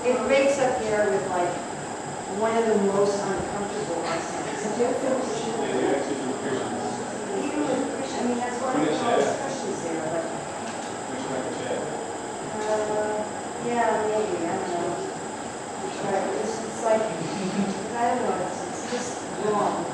It breaks up there with like one of the most uncomfortable accents. Even with Christian, I mean, that's why we have discussions there, but. Yeah, maybe, I don't know. But it's like, I don't know, it's just wrong.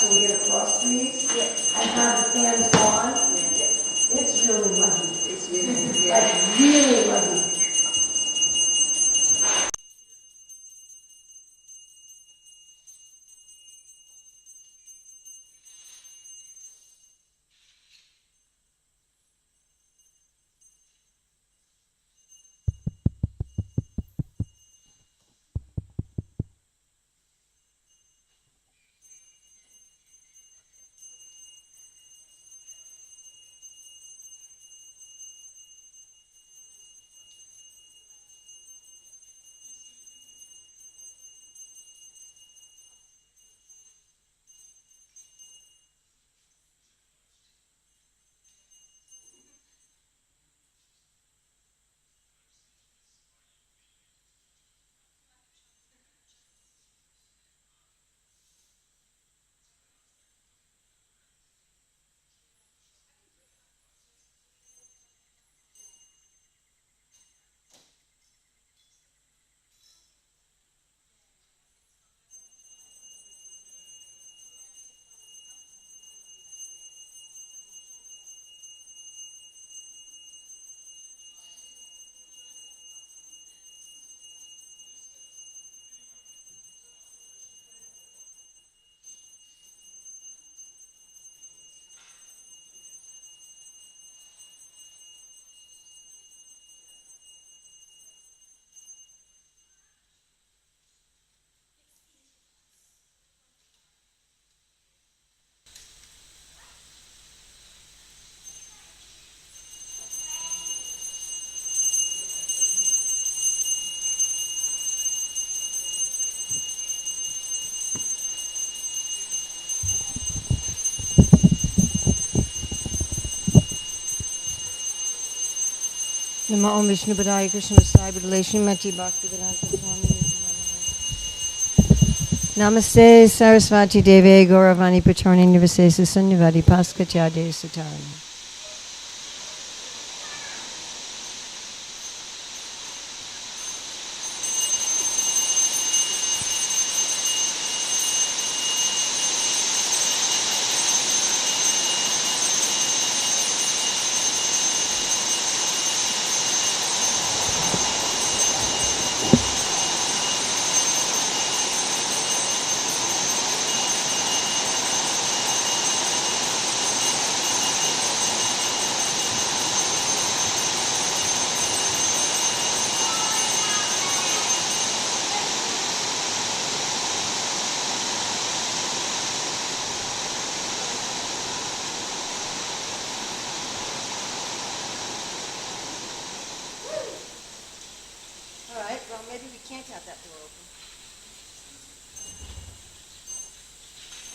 so we get a cross breeze, and have the fans on, it's really muggy. It's really, Like, really muggy. Namo Om Vishnu Padaya Krishna Vasaya Budale Srimati Bhakti Vedanta Swami Namaste Sarasvati Deve Gauravani Patrani Nivasesa Sanyavadi Paskachade Satani.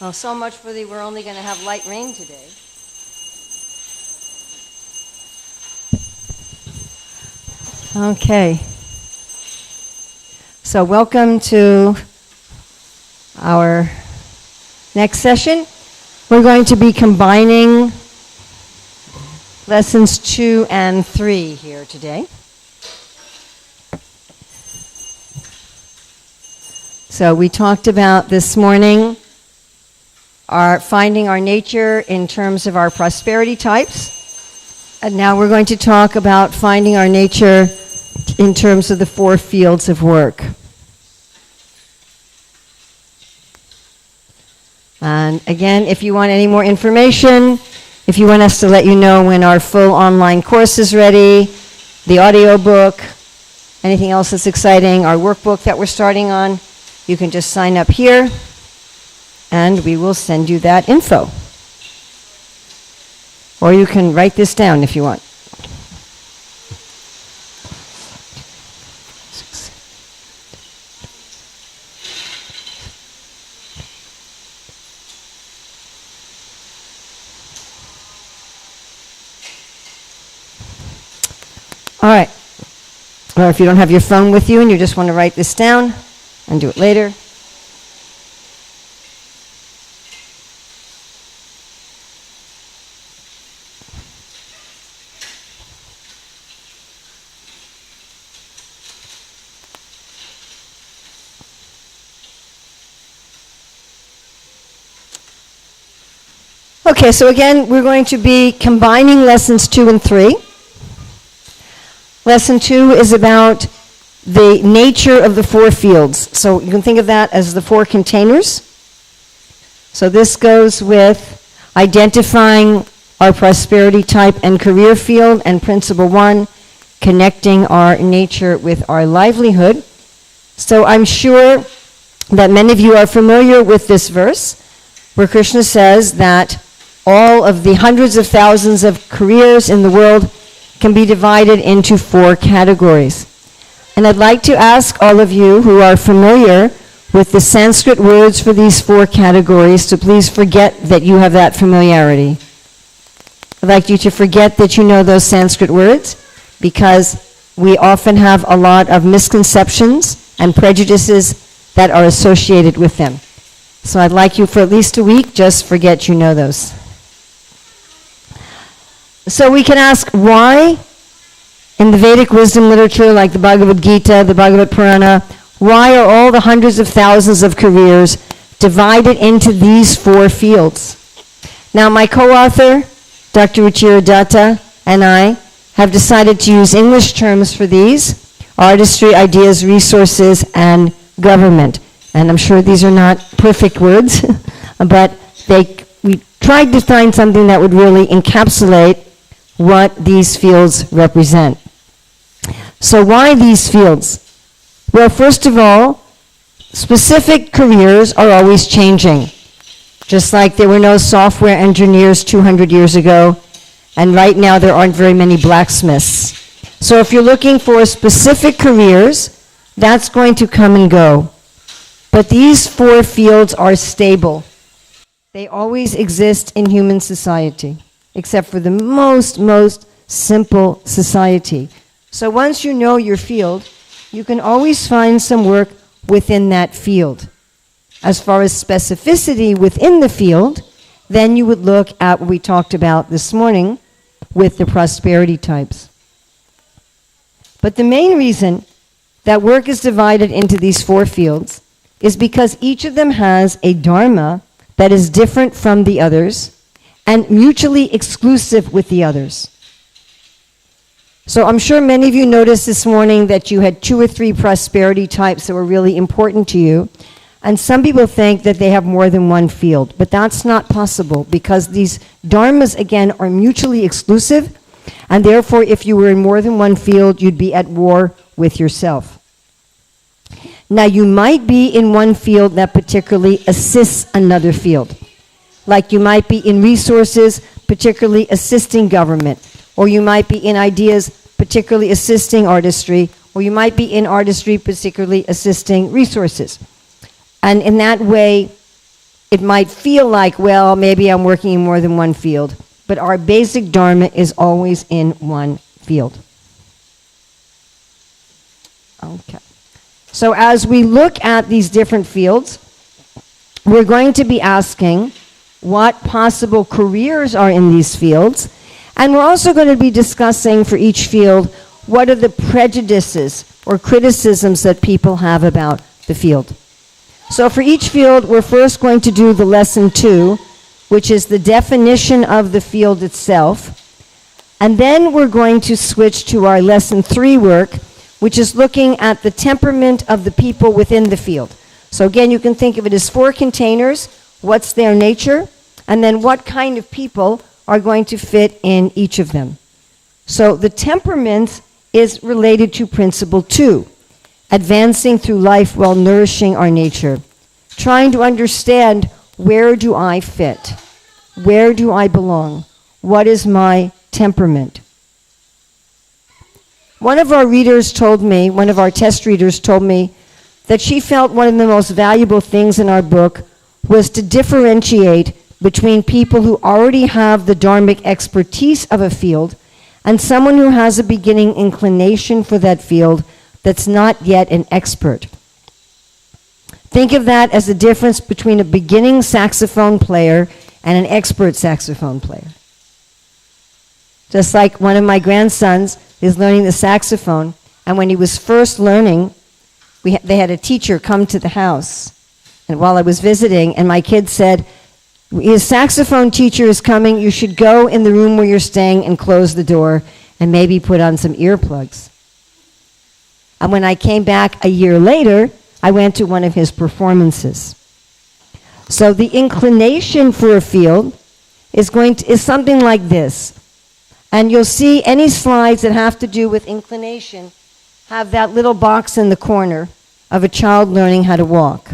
Well, so much for we're only going to have light rain today. Okay. So welcome to our next session. We're going to be combining lessons 2 and 3 here today. So we talked about this morning finding our nature in terms of our prosperity types. And now we're going to talk about finding our nature in terms of the 4 fields of work. And again, if you want any more information, if you want us to let you know when our full online course is ready, the audio book, anything else that's exciting, our workbook that we're starting on, you can just sign up here. And we will send you that info. Or you can write this down if you want. All right. Or if you don't have your phone with you and you just want to write this down and do it later. Okay, so again, we're going to be combining lessons 2 and 3. Lesson 2 is about the nature of the 4 fields. So you can think of that as the 4 containers. So this goes with identifying our prosperity type and career field, and principle 1, connecting our nature with our livelihood. So I'm sure that many of you are familiar with this verse, where Krishna says that all of the hundreds of thousands of careers in the world can be divided into 4 categories. And I'd like to ask all of you who are familiar with the Sanskrit words for these 4 categories to please forget that you have that familiarity. I'd like you to forget that you know those Sanskrit words, because we often have a lot of misconceptions and prejudices that are associated with them. So I'd like you for at least a week, just forget you know those. So we can ask why in the Vedic wisdom literature like the Bhagavad Gita, the Bhagavad Purana, why are all the hundreds of thousands of careers divided into these 4 fields? Now my co-author, Dr. Ruchira Datta, and I have decided to use English terms for these: artistry, ideas, resources, and government. And I'm sure these are not perfect words, but we tried to find something that would really encapsulate what these fields represent. So why these fields? Well, first of all, specific careers are always changing. Just like there were no software engineers 200 years ago, and right now there aren't very many blacksmiths. So if you're looking for specific careers, that's going to come and go. But these 4 fields are stable. They always exist in human society, except for the most simple society. So once you know your field, you can always find some work within that field. As far as specificity within the field, then you would look at what we talked about this morning with the prosperity types. But the main reason that work is divided into these 4 fields is because each of them has a Dharma that is different from the others and mutually exclusive with the others. So I'm sure many of you noticed this morning that you had 2 or 3 prosperity types that were really important to you. And some people think that they have more than one field, but that's not possible because these dharmas, again, are mutually exclusive, and therefore if you were in more than one field, you'd be at war with yourself. Now, you might be in one field that particularly assists another field. Like you might be in resources, particularly assisting government, or you might be in ideas, particularly assisting artistry, or you might be in artistry, particularly assisting resources. And in that way, it might feel like, well, maybe I'm working in more than one field, but our basic Dharma is always in one field. Okay. So as we look at these different fields, we're going to be asking what possible careers are in these fields, and we're also going to be discussing for each field what are the prejudices or criticisms that people have about the field. So for each field, we're first going to do the lesson 2, which is the definition of the field itself. And then we're going to switch to our lesson 3 work, which is looking at the temperament of the people within the field. So again, you can think of it as 4 containers, what's their nature, and then what kind of people are going to fit in each of them. So the temperament is related to principle 2. Advancing through life while nourishing our nature. Trying to understand, where do I fit? Where do I belong? What is my temperament? One of our readers told me, one of our test readers told me, that she felt one of the most valuable things in our book was to differentiate between people who already have the dharmic expertise of a field and someone who has a beginning inclination for that field that's not yet an expert. Think of that as the difference between a beginning saxophone player and an expert saxophone player. Just like one of my grandsons is learning the saxophone, and when he was first learning, they had a teacher come to the house, and while I was visiting, and my kid said, His saxophone teacher is coming. You should go in the room where you're staying and close the door and maybe put on some earplugs. And when I came back a year later, I went to one of his performances. So the inclination for a field is something like this. And you'll see any slides that have to do with inclination have that little box in the corner of a child learning how to walk.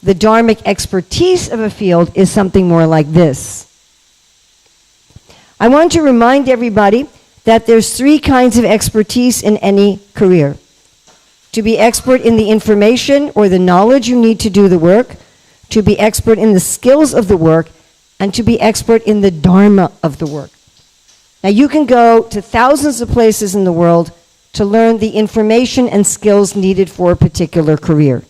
The dharmic expertise of a field is something more like this. I want to remind everybody that there's 3 kinds of expertise in any career. To be expert in the information or the knowledge you need to do the work, to be expert in the skills of the work, and to be expert in the Dharma of the work. Now you can go to thousands of places in the world to learn the information and skills needed for a particular career.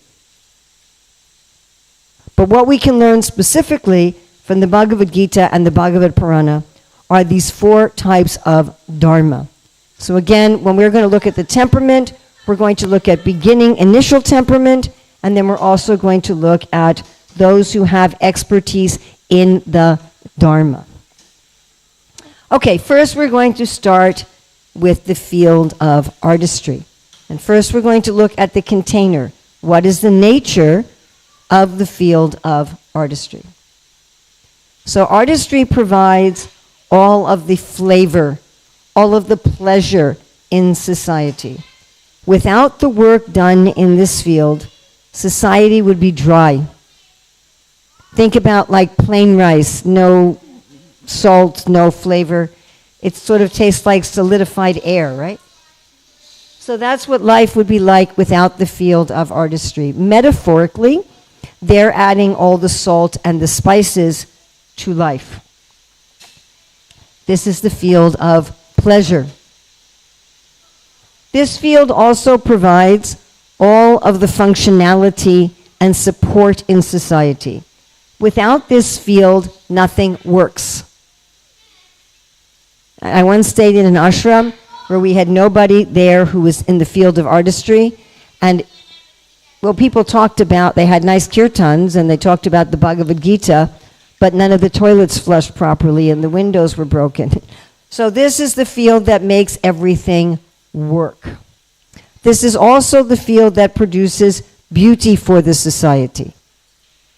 But what we can learn specifically from the Bhagavad Gita and the Bhagavad Purana are these 4 types of Dharma. So again, when we're going to look at the temperament, we're going to look at beginning initial temperament, and then we're also going to look at those who have expertise in the Dharma. Okay, first we're going to start with the field of artistry. And first we're going to look at the container. What is the nature of the field of artistry? So artistry provides all of the flavor, all of the pleasure in society. Without the work done in this field, society would be dry. Think about like plain rice, no salt, no flavor. It sort of tastes like solidified air, right? So that's what life would be like without the field of artistry. Metaphorically, they're adding all the salt and the spices to life. This is the field of pleasure. This field also provides all of the functionality and support in society. Without this field, nothing works. I once stayed in an ashram where we had nobody there who was in the field of artistry, and well, people talked about, they had nice kirtans and they talked about the Bhagavad Gita, but none of the toilets flushed properly and the windows were broken. So this is the field that makes everything work. This is also the field that produces beauty for the society.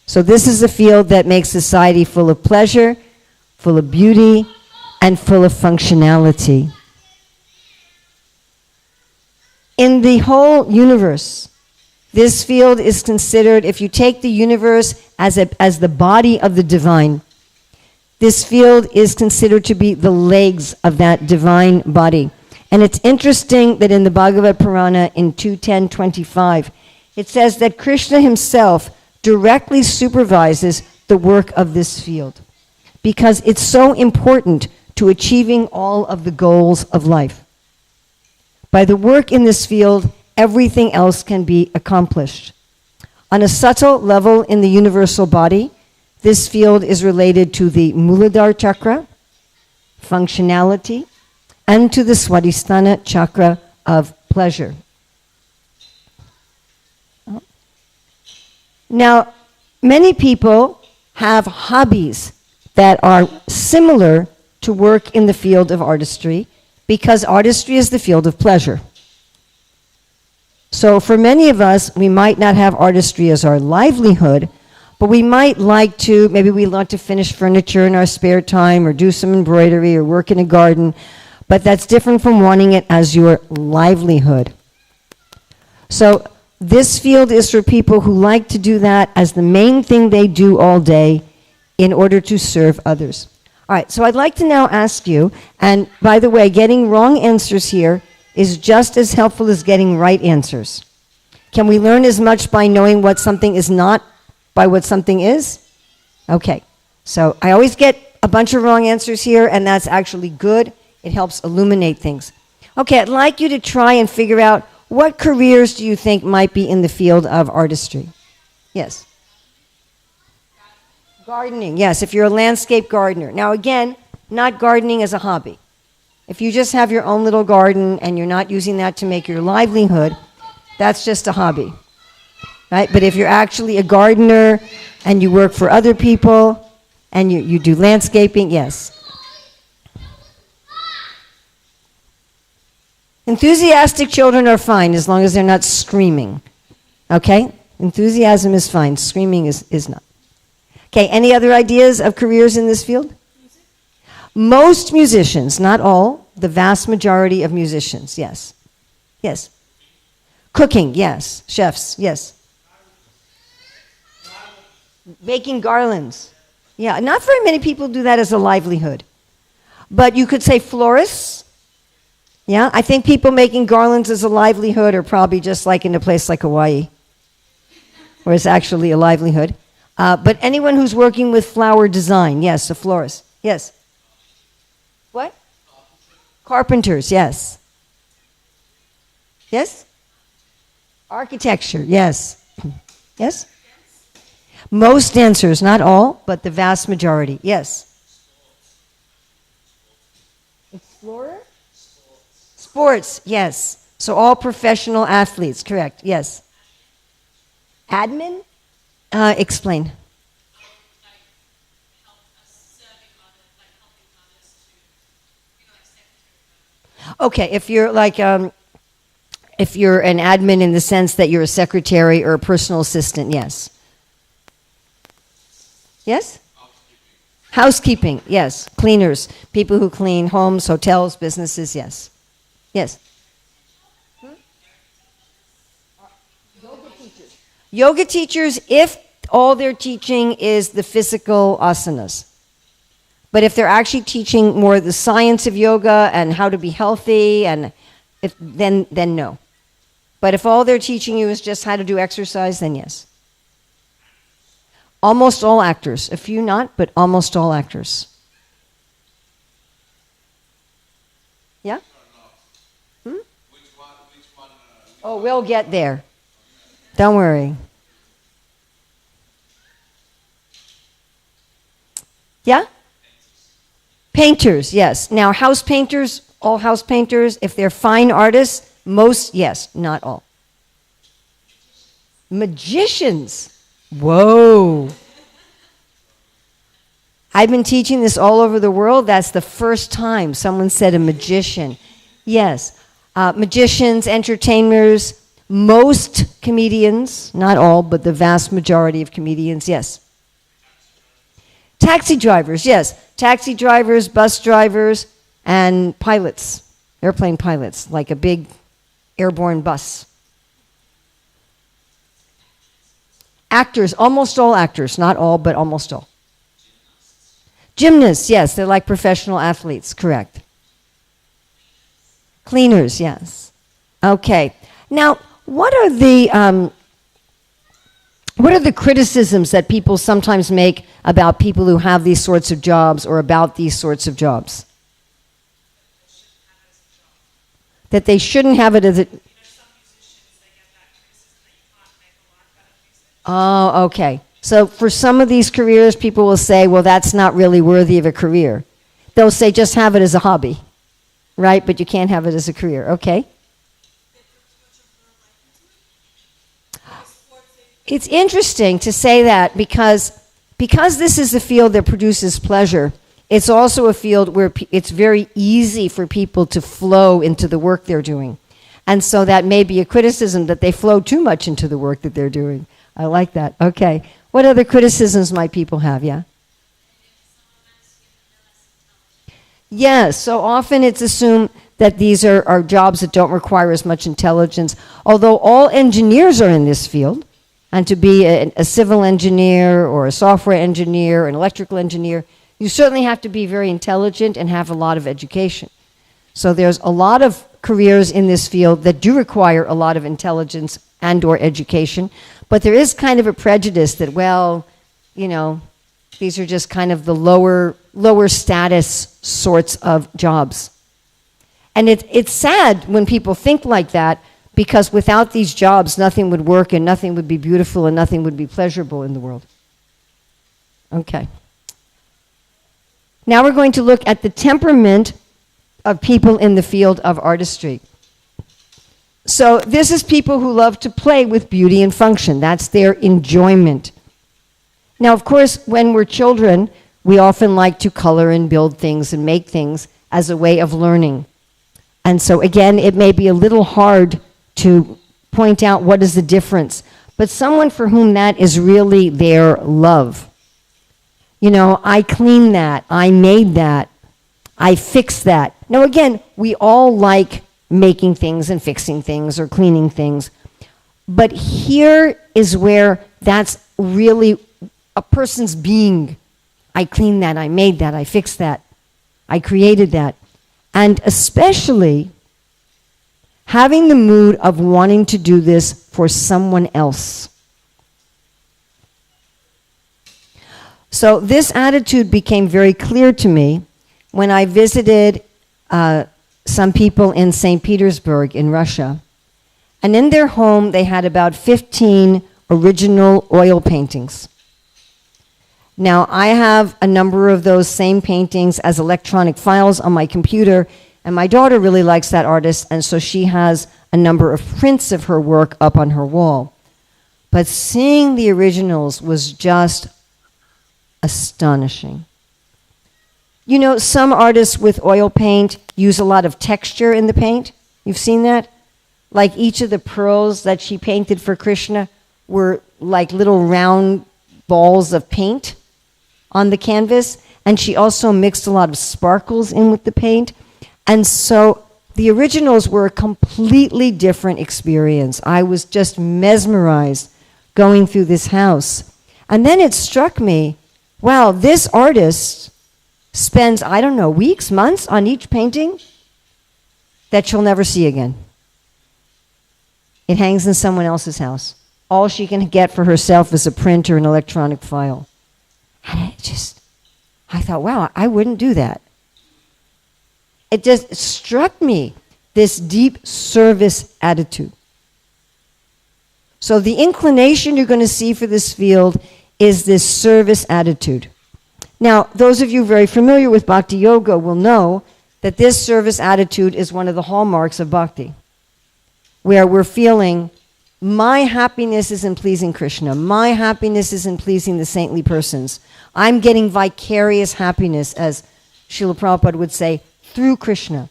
So this is the field that makes society full of pleasure, full of beauty, and full of functionality. In the whole universe, this field is considered, if you take the universe as the body of the divine, this field is considered to be the legs of that divine body. And it's interesting that in the Bhagavad Purana in 2.10.25, it says that Krishna himself directly supervises the work of this field because it's so important to achieving all of the goals of life. By the work in this field, everything else can be accomplished. On a subtle level in the universal body, this field is related to the Muladhara chakra, functionality, and to the Swadhisthana chakra of pleasure. Now, many people have hobbies that are similar to work in the field of artistry because artistry is the field of pleasure. So for many of us, we might not have artistry as our livelihood, but we might like to, maybe we want to finish furniture in our spare time or do some embroidery or work in a garden, but that's different from wanting it as your livelihood. So this field is for people who like to do that as the main thing they do all day in order to serve others. All right, so I'd like to now ask you, and by the way, getting wrong answers here is just as helpful as getting right answers. Can we learn as much by knowing what something is not by what something is? Okay, so I always get a bunch of wrong answers here, and that's actually good. It helps illuminate things. Okay, I'd like you to try and figure out what careers do you think might be in the field of artistry? Yes. Gardening, yes, if you're a landscape gardener. Now again, not gardening as a hobby. If you just have your own little garden and you're not using that to make your livelihood, that's just a hobby, right? But if you're actually a gardener and you work for other people, And you do landscaping, yes. Enthusiastic children are fine as long as they're not screaming. Okay? Enthusiasm is fine. Screaming is not. Okay, any other ideas of careers in this field? Music. Most musicians, not all, the vast majority of musicians, yes. Yes. Cooking, yes. Chefs, yes. Making garlands. Yeah, not very many people do that as a livelihood. But you could say florists. Yeah, I think people making garlands as a livelihood are probably just like in a place like Hawaii, where it's actually a livelihood. But anyone who's working with flower design, yes, a florist. Yes. What? Carpenters, yes. Yes? Architecture, yes. Yes? Most dancers, not all, but the vast majority, yes. Explorer? Sports, yes. So all professional athletes, correct, yes. Admin? Explain. Okay, if you're like, if you're an admin in the sense that you're a secretary or a personal assistant, yes. Yes? Housekeeping, yes. Cleaners, people who clean homes, hotels, businesses, yes. Yes. Yoga teachers, if all they're teaching is the physical asanas. But if they're actually teaching more the science of yoga and how to be healthy, and then no. But if all they're teaching you is just how to do exercise, then yes. Almost all actors. A few not, but almost all actors. Yeah? Hmm? Oh, we'll get there. Don't worry. Yeah? Painters, yes. Now, house painters, all house painters, if they're fine artists, most, yes, not all. Magicians. Whoa. I've been teaching this all over the world. That's the first time someone said a magician. Yes. Magicians, entertainers, most comedians, not all, but the vast majority of comedians, yes. Taxi drivers, yes. Taxi drivers, bus drivers, and pilots, airplane pilots, like a big airborne bus. Actors, almost all actors, not all, but almost all. Gymnasts, yes, they're like professional athletes, correct. Cleaners, yes. Okay. Now, what are the criticisms that people sometimes make about people who have these sorts of jobs or about these sorts of jobs? That they shouldn't have it as a... Oh, okay. So for some of these careers, people will say, well, that's not really worthy of a career. They'll say, just have it as a hobby, right? But you can't have it as a career, okay? It's interesting to say that because this is a field that produces pleasure, it's also a field where it's very easy for people to flow into the work they're doing. And so that may be a criticism that they flow too much into the work that they're doing. I like that. Okay. What other criticisms might people have? Yeah? Yes. So often it's assumed that these are jobs that don't require as much intelligence, although all engineers are in this field. And to be a civil engineer or a software engineer, an electrical engineer, you certainly have to be very intelligent and have a lot of education. So there's a lot of careers in this field that do require a lot of intelligence and or education, but there is kind of a prejudice that, well, you know, these are just kind of the lower status sorts of jobs. And it's sad when people think like that, because without these jobs, nothing would work and nothing would be beautiful and nothing would be pleasurable in the world. Okay. Now we're going to look at the temperament of people in the field of artistry. So this is people who love to play with beauty and function. That's their enjoyment. Now, of course, when we're children, we often like to color and build things and make things as a way of learning. And so again, it may be a little hard to point out what is the difference, but someone for whom that is really their love. You know, I cleaned that, I made that, I fixed that. Now again, we all like making things and fixing things or cleaning things, but here is where that's really a person's being. I cleaned that, I made that, I fixed that, I created that. And especially having the mood of wanting to do this for someone else. So this attitude became very clear to me when I visited some people in St. Petersburg in Russia. And in their home, they had about 15 original oil paintings. Now, I have a number of those same paintings as electronic files on my computer, and my daughter really likes that artist, and so she has a number of prints of her work up on her wall. But seeing the originals was just astonishing. You know, some artists with oil paint use a lot of texture in the paint. You've seen that? Like each of the pearls that she painted for Krishna were like little round balls of paint on the canvas, and she also mixed a lot of sparkles in with the paint. And so the originals were a completely different experience. I was just mesmerized going through this house. And then it struck me, wow, this artist spends, I don't know, weeks, months on each painting that she'll never see again. It hangs in someone else's house. All she can get for herself is a print or an electronic file. And I thought, wow, I wouldn't do that. It just struck me, this deep service attitude. So the inclination you're going to see for this field is this service attitude. Now, those of you very familiar with Bhakti Yoga will know that this service attitude is one of the hallmarks of Bhakti, where we're feeling, my happiness is in pleasing Krishna. My happiness is in pleasing the saintly persons. I'm getting vicarious happiness, as Srila Prabhupada would say, through Krishna.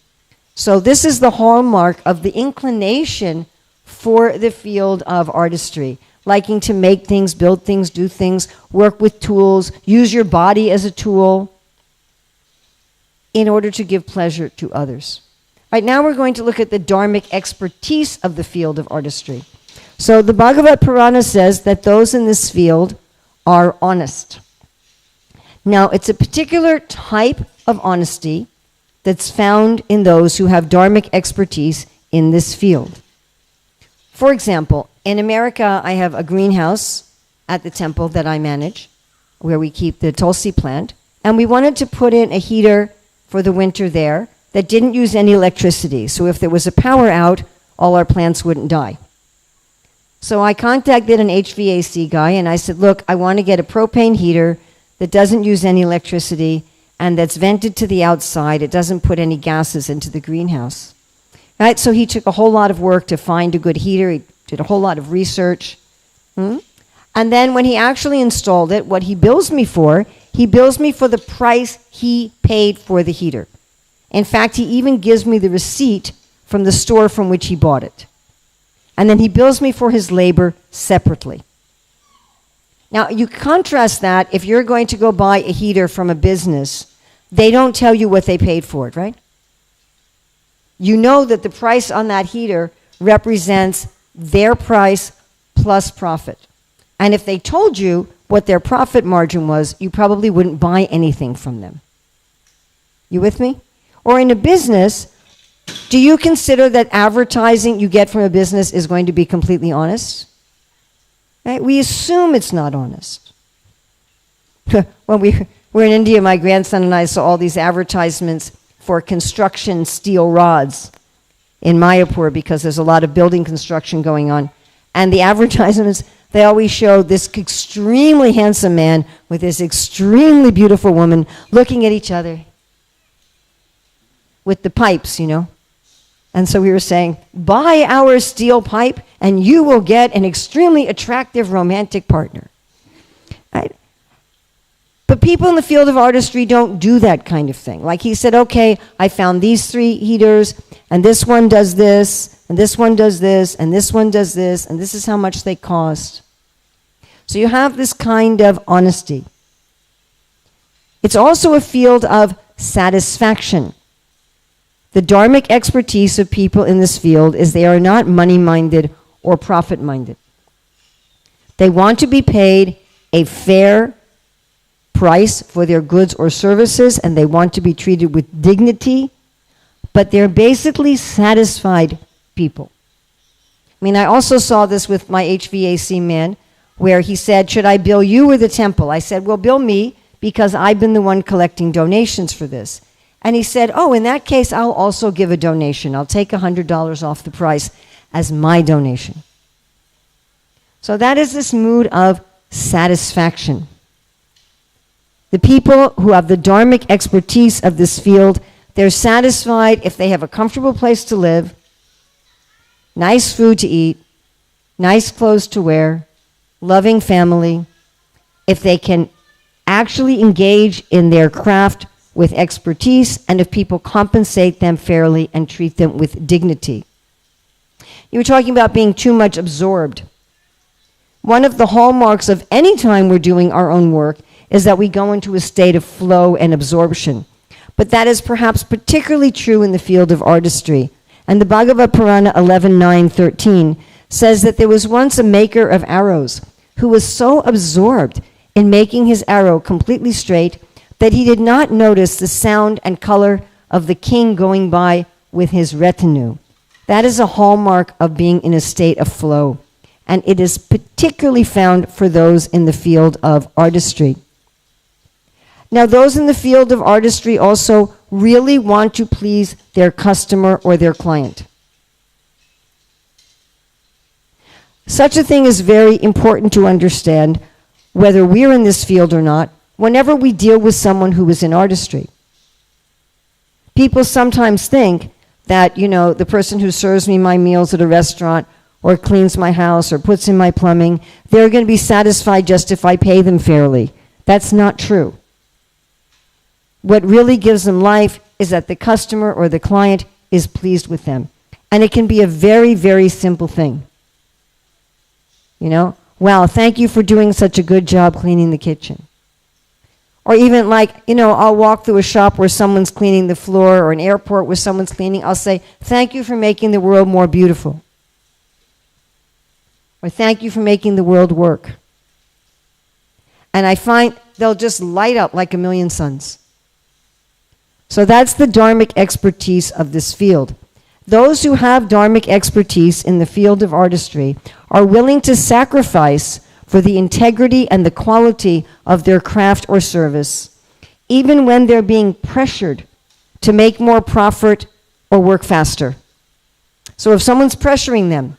So this is the hallmark of the inclination for the field of artistry. Liking to make things, build things, do things, work with tools, use your body as a tool in order to give pleasure to others. Right now we're going to look at the dharmic expertise of the field of artistry. So the Bhagavad Purana says that those in this field are honest. Now, it's a particular type of honesty that's found in those who have dharmic expertise in this field. For example, in America, I have a greenhouse at the temple that I manage, where we keep the Tulsi plant, and we wanted to put in a heater for the winter there that didn't use any electricity. So if there was a power out, all our plants wouldn't die. So I contacted an HVAC guy and I said, look, I want to get a propane heater that doesn't use any electricity and that's vented to the outside. It doesn't put any gases into the greenhouse. Right? So he took a whole lot of work to find a good heater. He did a whole lot of research. And then when he actually installed it, what he bills me for the price he paid for the heater. In fact, he even gives me the receipt from the store from which he bought it. And then he bills me for his labor separately. Now, you contrast that if you're going to go buy a heater from a business, they don't tell you what they paid for it, right? You know that the price on that heater represents their price plus profit. And if they told you what their profit margin was, you probably wouldn't buy anything from them. You with me? Or in a business, do you consider that advertising you get from a business is going to be completely honest? Right? We assume it's not honest. When we were in India, my grandson and I saw all these advertisements for construction steel rods in Mayapur because there's a lot of building construction going on. And the advertisements, they always show this extremely handsome man with this extremely beautiful woman looking at each other with the pipes, you know. And so we were saying, buy our steel pipe and you will get an extremely attractive romantic partner. Right? But people in the field of artistry don't do that kind of thing. Like he said, okay, I found these 3 heaters, and this one does this, and this one does this, and this one does this, and this is how much they cost. So you have this kind of honesty. It's also a field of satisfaction. The dharmic expertise of people in this field is they are not money-minded or profit-minded. They want to be paid a fair price for their goods or services, and they want to be treated with dignity, but they're basically satisfied people. I mean, I also saw this with my HVAC man, where he said, should I bill you or the temple? I said, well, bill me, because I've been the one collecting donations for this. And he said, oh, in that case, I'll also give a donation. I'll take $100 off the price as my donation. So that is this mood of satisfaction. The people who have the dharmic expertise of this field, they're satisfied if they have a comfortable place to live, nice food to eat, nice clothes to wear, loving family, if they can actually engage in their craft with expertise, and if people compensate them fairly and treat them with dignity. You were talking about being too much absorbed. One of the hallmarks of any time we're doing our own work is that we go into a state of flow and absorption. But that is perhaps particularly true in the field of artistry. And the Bhagavad Purana 11.9.13 says that there was once a maker of arrows who was so absorbed in making his arrow completely straight that he did not notice the sound and color of the king going by with his retinue. That is a hallmark of being in a state of flow. And it is particularly found for those in the field of artistry. Now, those in the field of artistry also really want to please their customer or their client. Such a thing is very important to understand, whether we're in this field or not, whenever we deal with someone who is in artistry. People sometimes think that, the person who serves me my meals at a restaurant or cleans my house or puts in my plumbing, they're going to be satisfied just if I pay them fairly. That's not true. What really gives them life is that the customer or the client is pleased with them. And it can be a very, very simple thing. Wow, thank you for doing such a good job cleaning the kitchen. Or even I'll walk through a shop where someone's cleaning the floor, or an airport where someone's cleaning. I'll say, thank you for making the world more beautiful. Or thank you for making the world work. And I find they'll just light up like a million suns. So that's the dharmic expertise of this field. Those who have dharmic expertise in the field of artistry are willing to sacrifice for the integrity and the quality of their craft or service, even when they're being pressured to make more profit or work faster. So if someone's pressuring them,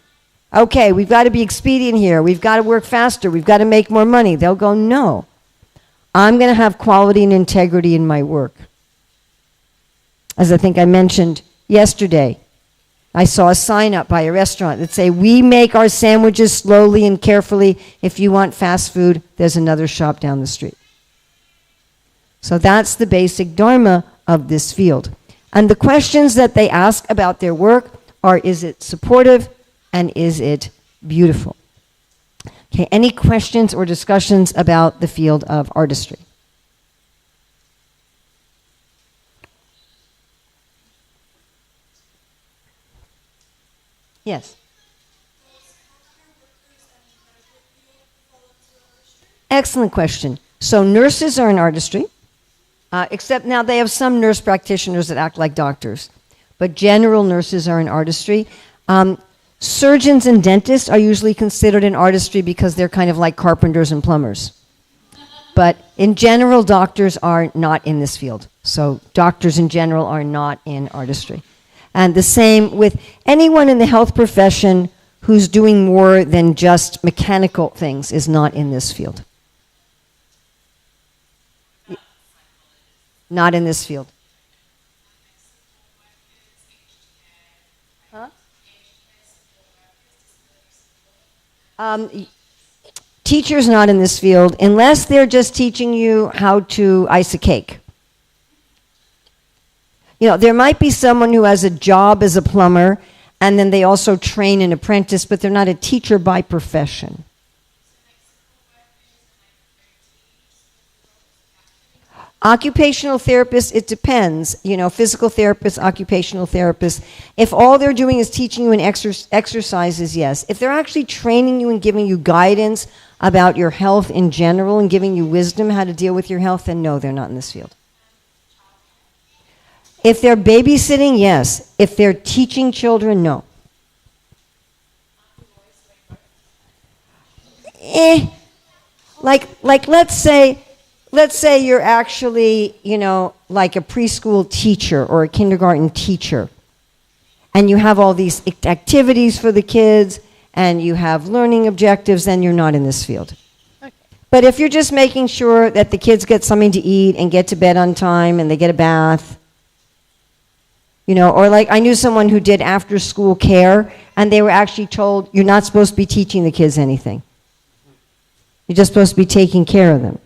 okay, we've got to be expedient here, we've got to work faster, we've got to make more money, they'll go, no, I'm going to have quality and integrity in my work. As I think I mentioned yesterday, I saw a sign up by a restaurant that say, we make our sandwiches slowly and carefully. If you want fast food, there's another shop down the street. So that's the basic dharma of this field. And the questions that they ask about their work are, is it supportive and is it beautiful? Okay, any questions or discussions about the field of artistry? Yes. Excellent question. So nurses are in artistry, except now they have some nurse practitioners that act like doctors. But general nurses are in artistry. Surgeons and dentists are usually considered in artistry because they're kind of like carpenters and plumbers. But in general, doctors are not in this field. So doctors in general are not in artistry. And the same with anyone in the health profession who's doing more than just mechanical things is not in this field. Not in this field. Huh? teacher's not in this field unless they're just teaching you how to ice a cake. You know, there might be someone who has a job as a plumber, and then they also train an apprentice, but they're not a teacher by profession. Occupational therapists, it depends. You know, physical therapists, occupational therapists. If all they're doing is teaching you an exercises, yes. If they're actually training you and giving you guidance about your health in general and giving you wisdom how to deal with your health, then no, they're not in this field. If they're babysitting, yes. If they're teaching children, no. Like let's say you're actually, you know, like a preschool teacher or a kindergarten teacher, and you have all these activities for the kids, and you have learning objectives, then you're not in this field. Okay. But if you're just making sure that the kids get something to eat and get to bed on time and they get a bath, you know, or like I knew someone who did after-school care, and they were actually told, you're not supposed to be teaching the kids anything. You're just supposed to be taking care of them.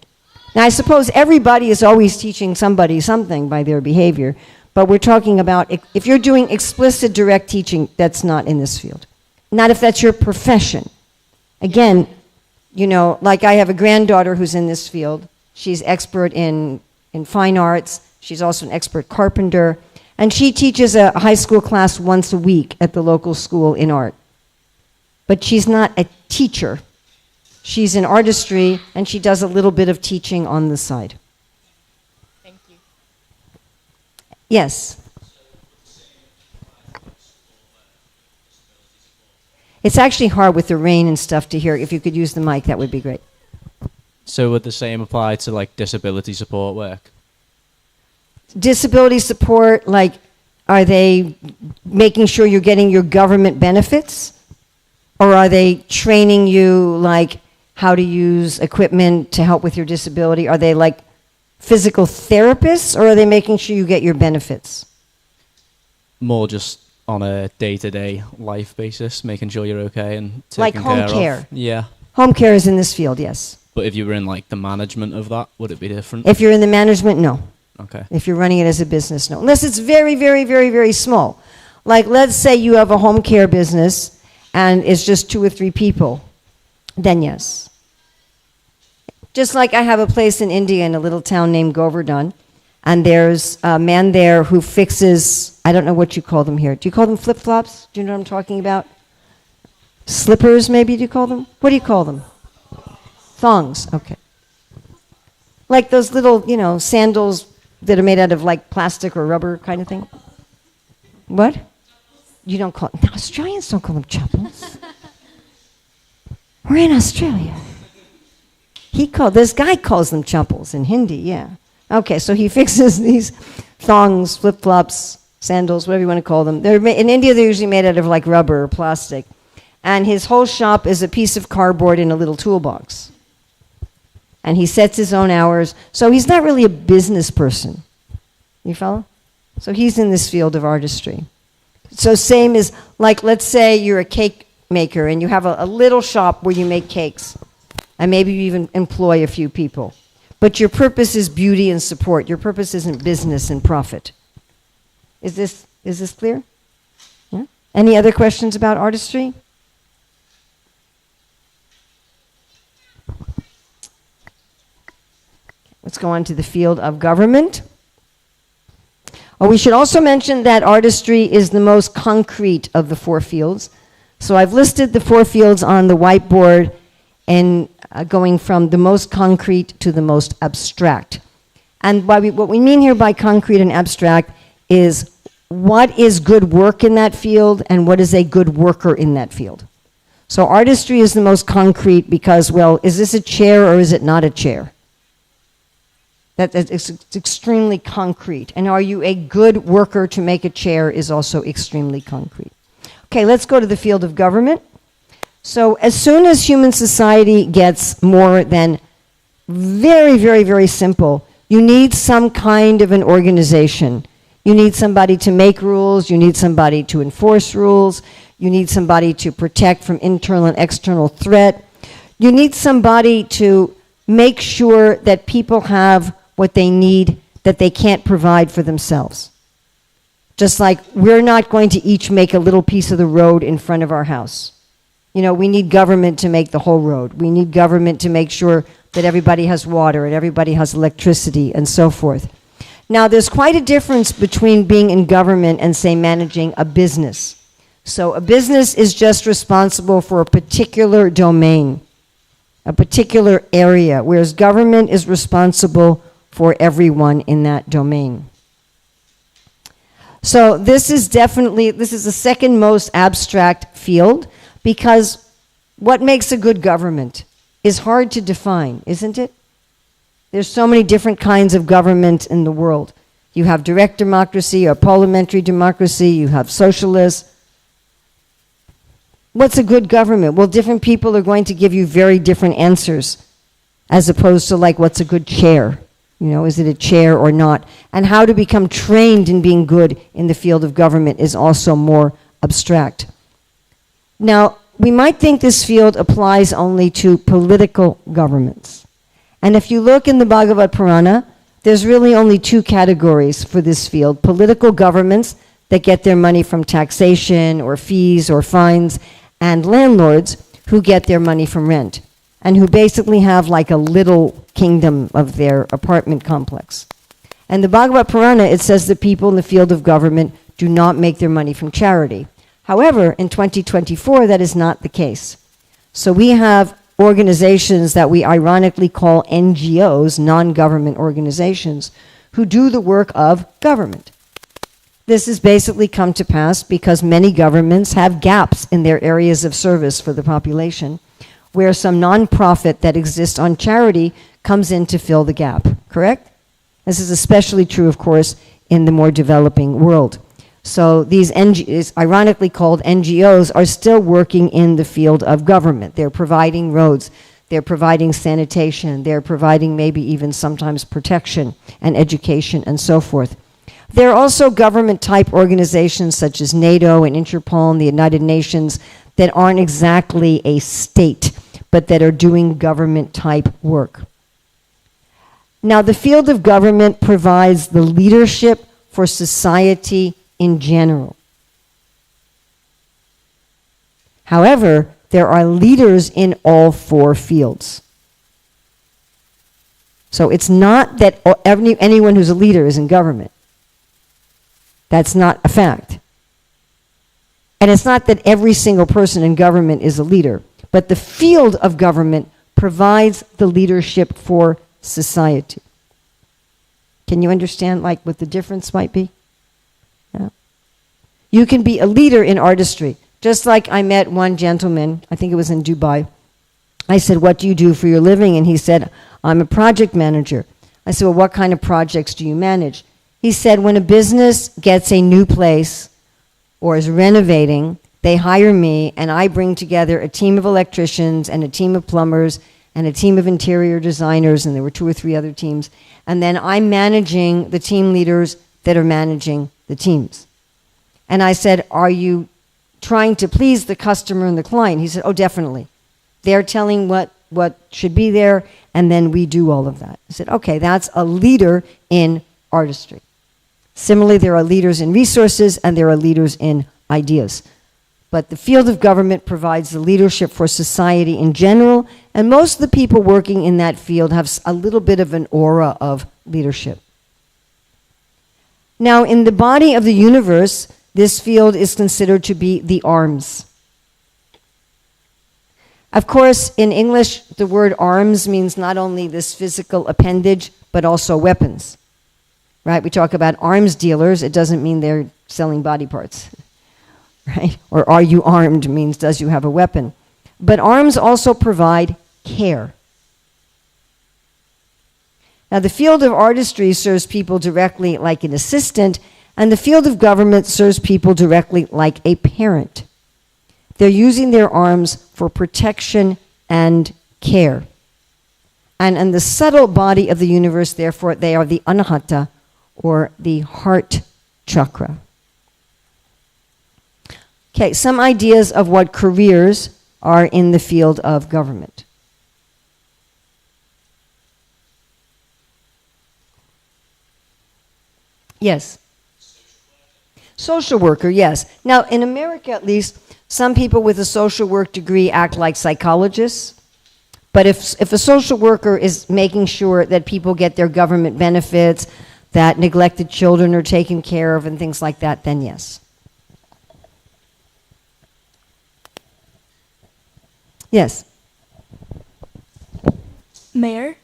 Now, I suppose everybody is always teaching somebody something by their behavior, but we're talking about if you're doing explicit direct teaching, that's not in this field. Not if that's your profession. Again, you know, like I have a granddaughter who's in this field. She's expert in fine arts. She's also an expert carpenter. And she teaches a high school class once a week at the local school in art. But she's not a teacher. She's in artistry, and she does a little bit of teaching on the side. Thank you. Yes? It's actually hard with the rain and stuff to hear. If you could use the mic, that would be great. So would the same apply to like disability support work? Disability support, like, are they making sure you're getting your government benefits? Or are they training you, like, how to use equipment to help with your disability? Are they like physical therapists, or are they making sure you get your benefits? More just on a day-to-day life basis, making sure you're okay and Like taken home care care. of. Yeah. Home care is in this field, yes. But if you were in like the management of that, would it be different? If you're in the management, no. Okay. If you're running it as a business, no. Unless it's very, very, very, very small. Like, let's say you have a home care business and it's just 2 or 3 people, then yes. Just like I have a place in India in a little town named Govardhan, and there's a man there who fixes, I don't know what you call them here. Do you call them flip-flops? Do you know what I'm talking about? Slippers, maybe, do you call them? What do you call them? Thongs, okay. Like those little, you know, sandals that are made out of like plastic or rubber kind of thing. What? You don't call no, Australians don't call them chappals. We're in Australia. This guy calls them chappals in Hindi, yeah. Okay, so he fixes these thongs, flip-flops, sandals, whatever you want to call them. In India, they're usually made out of like rubber or plastic. And his whole shop is a piece of cardboard in a little toolbox. And he sets his own hours. So he's not really a business person. You follow? So he's in this field of artistry. So same as, like, let's say you're a cake maker and you have a little shop where you make cakes. And maybe you even employ a few people. But your purpose is beauty and support. Your purpose isn't business and profit. Is this clear? Yeah? Any other questions about artistry? Let's go on to the field of government. Oh, we should also mention that artistry is the most concrete of the 4 fields. So I've listed the 4 fields on the whiteboard and going from the most concrete to the most abstract. And what we mean here by concrete and abstract is what is good work in that field and what is a good worker in that field. So artistry is the most concrete because, well, is this a chair or is it not a chair? It's extremely concrete. And are you a good worker to make a chair is also extremely concrete. Okay, let's go to the field of government. So as soon as human society gets more than very, very, very simple, you need some kind of an organization. You need somebody to make rules. You need somebody to enforce rules. You need somebody to protect from internal and external threat. You need somebody to make sure that people have what they need that they can't provide for themselves. Just like we're not going to each make a little piece of the road in front of our house. You know, we need government to make the whole road. We need government to make sure that everybody has water and everybody has electricity and so forth. Now, there's quite a difference between being in government and, say, managing a business. So a business is just responsible for a particular domain, a particular area, whereas government is responsible for everyone in that domain. So this is the second most abstract field, because what makes a good government is hard to define, isn't it? There's so many different kinds of government in the world. You have direct democracy or parliamentary democracy, you have socialists. What's a good government? Well, different people are going to give you very different answers, as opposed to like, what's a good chair? You know, is it a chair or not? And how to become trained in being good in the field of government is also more abstract. Now, we might think this field applies only to political governments. And if you look in the Bhagavad Purana, there's really only two categories for this field: political governments that get their money from taxation or fees or fines, and landlords who get their money from rent, and who basically have like a little kingdom of their apartment complex. And the Bhagavad Purana, it says that people in the field of government do not make their money from charity. However, in 2024, that is not the case. So we have organizations that we ironically call NGOs, non-government organizations, who do the work of government. This has basically come to pass because many governments have gaps in their areas of service for the population, where some nonprofit that exists on charity comes in to fill the gap, correct? This is especially true, of course, in the more developing world. So these NGOs, ironically called NGOs, are still working in the field of government. They're providing roads, they're providing sanitation, they're providing maybe even sometimes protection and education and so forth. There are also government-type organizations such as NATO and Interpol and the United Nations that aren't exactly a state, but that are doing government-type work. Now, the field of government provides the leadership for society in general. However, there are leaders in all four fields. So it's not that anyone who's a leader is in government. That's not a fact. And it's not that every single person in government is a leader, but the field of government provides the leadership for society. Can you understand like what the difference might be? Yeah. You can be a leader in artistry. Just like I met one gentleman, I think it was in Dubai. I said, "What do you do for your living?" And he said, "I'm a project manager." I said, "Well, what kind of projects do you manage?" He said, "When a business gets a new place or is renovating, they hire me and I bring together a team of electricians and a team of plumbers and a team of interior designers," and there were 2 or 3 other teams, "and then I'm managing the team leaders that are managing the teams." And I said, "Are you trying to please the customer and the client?" He said, "Oh, definitely. They're telling what should be there, and then we do all of that." I said, "Okay, that's a leader in artistry." Similarly, there are leaders in resources and there are leaders in ideas. But the field of government provides the leadership for society in general, and most of the people working in that field have a little bit of an aura of leadership. Now, in the body of the universe, this field is considered to be the arms. Of course, in English, the word arms means not only this physical appendage, but also weapons. Right? We talk about arms dealers. It doesn't mean they're selling body parts. Right? Or are you armed means does you have a weapon. But arms also provide care. Now, the field of artistry serves people directly like an assistant, and the field of government serves people directly like a parent. They're using their arms for protection and care. And in the subtle body of the universe, therefore, they are the anahata, or the heart chakra. Okay, some ideas of what careers are in the field of government. Yes. Social worker, yes. Now, in America at least, some people with a social work degree act like psychologists. But if a social worker is making sure that people get their government benefits, that neglected children are taken care of and things like that, then yes. Yes. Mayor?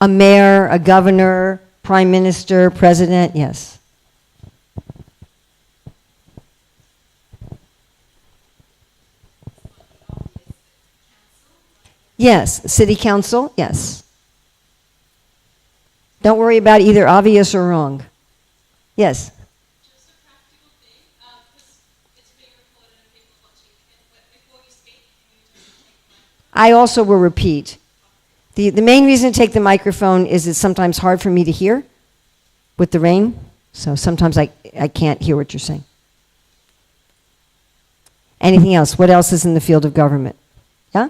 A mayor, a governor, prime minister, president, yes. Yes, city council, yes. Don't worry about either obvious or wrong. Yes. Just a practical thing, because it's being recorded and people watching it, but before you speak, can you just take the microphone? I also will repeat. The main reason to take the microphone is it's sometimes hard for me to hear with the rain, so sometimes I can't hear what you're saying. Anything else? What else is in the field of government? Yeah?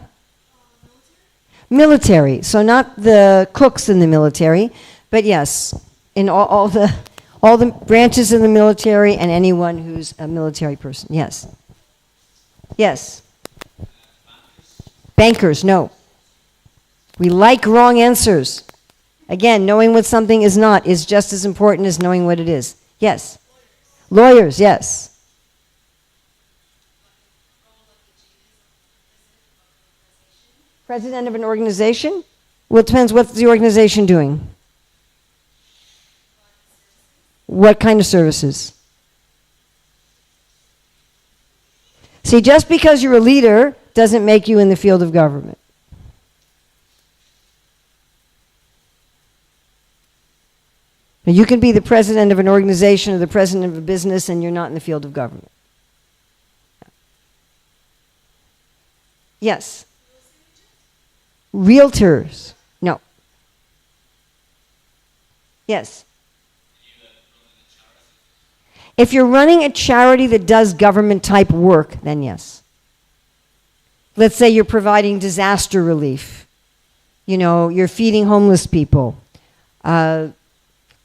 Military. So not the cooks in the military, but yes, in all the branches in the military and anyone who's a military person. Yes. Yes. Bankers, no. We like wrong answers. Again, knowing what something is not is just as important as knowing what it is. Yes. Lawyers, yes. President of an organization? Well, it depends what's the organization doing. What kind of services? See, just because you're a leader doesn't make you in the field of government. Now, you can be the president of an organization or the president of a business and you're not in the field of government. Yes. Realtors. No. Yes. If you're running a charity that does government type work, then yes. Let's say you're providing disaster relief. You know, you're feeding homeless people.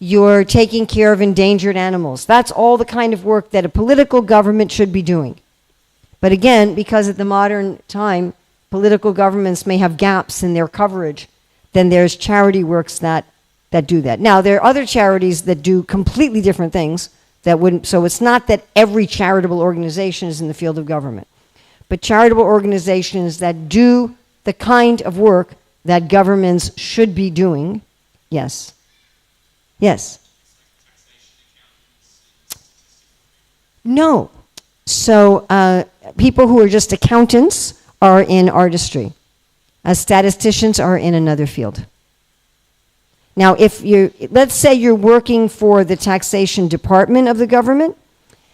You're taking care of endangered animals. That's all the kind of work that a political government should be doing. But again, because at the modern time, political governments may have gaps in their coverage, then there's charity works that do that. Now, there are other charities that do completely different things that wouldn't, so it's not that every charitable organization is in the field of government, but charitable organizations that do the kind of work that governments should be doing, yes. Yes. No. So people who are just accountants are in artistry. Statisticians are in another field. Now, let's say you're working for the taxation department of the government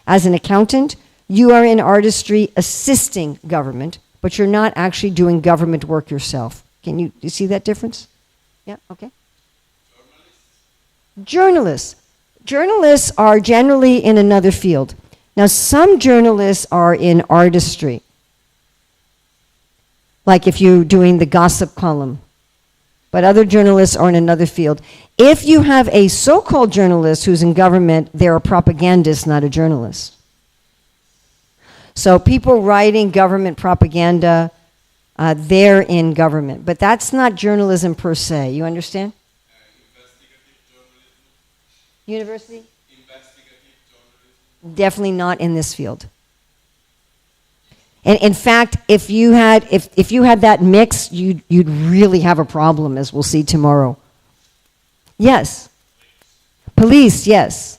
as an accountant, you are in artistry assisting government, but you're not actually doing government work yourself. You see that difference? Yeah, okay. Journalists. Journalists are generally in another field. Now, some journalists are in artistry. Like if you're doing the gossip column. But other journalists are in another field. If you have a so-called journalist who's in government, they're a propagandist, not a journalist. So people writing government propaganda, they're in government. But that's not journalism per se. You understand? University? Definitely not in this field. And in fact, if you had that mix, you'd really have a problem, as we'll see tomorrow. Yes. Police, yes.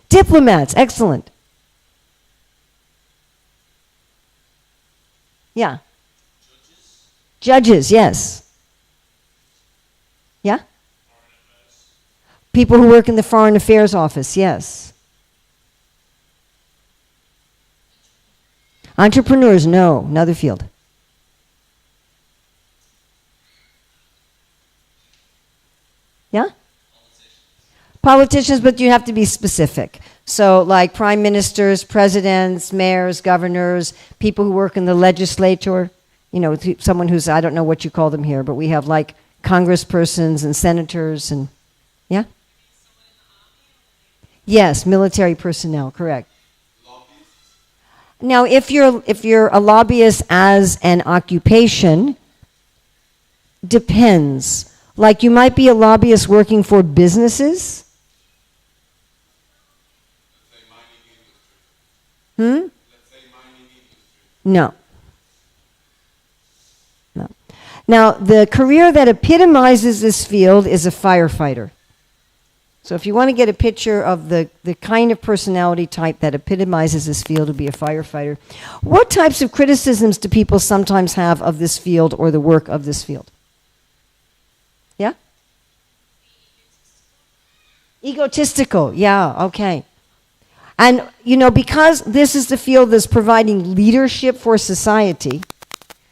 Diplomats, excellent. Yeah. Judges, yes. Yeah? People who work in the Foreign Affairs Office, yes. Entrepreneurs, no, another field. Yeah? Politicians, but you have to be specific. So like prime ministers, presidents, mayors, governors, people who work in the legislature, someone who's, I don't know what you call them here, but we have like congresspersons and senators and, yeah? Yes, military personnel, correct. Now, if you're a lobbyist as an occupation, depends. Like you might be a lobbyist working for businesses. Hmm? No. No. Now, the career that epitomizes this field is a firefighter. So if you want to get a picture of the kind of personality type that epitomizes this field, to be a firefighter. What types of criticisms do people sometimes have of this field or the work of this field? Yeah? Egotistical, yeah, okay. And, because this is the field that's providing leadership for society,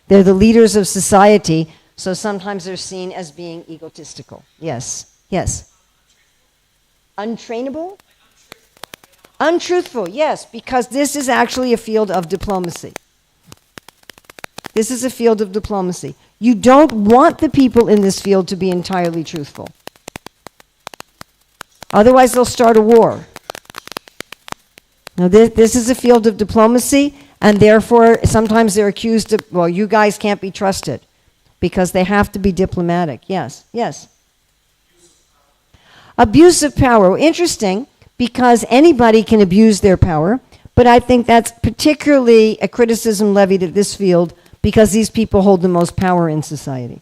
they're the leaders of society, so sometimes they're seen as being egotistical. Yes, yes. Untrainable? Untruthful, yes, because this is actually a field of diplomacy. This is a field of diplomacy. You don't want the people in this field to be entirely truthful. Otherwise, they'll start a war. Now, this is a field of diplomacy, and therefore, sometimes they're accused of, well, you guys can't be trusted, because they have to be diplomatic. Yes, yes. Abuse of power. Well, interesting, because anybody can abuse their power, but I think that's particularly a criticism levied at this field because these people hold the most power in society.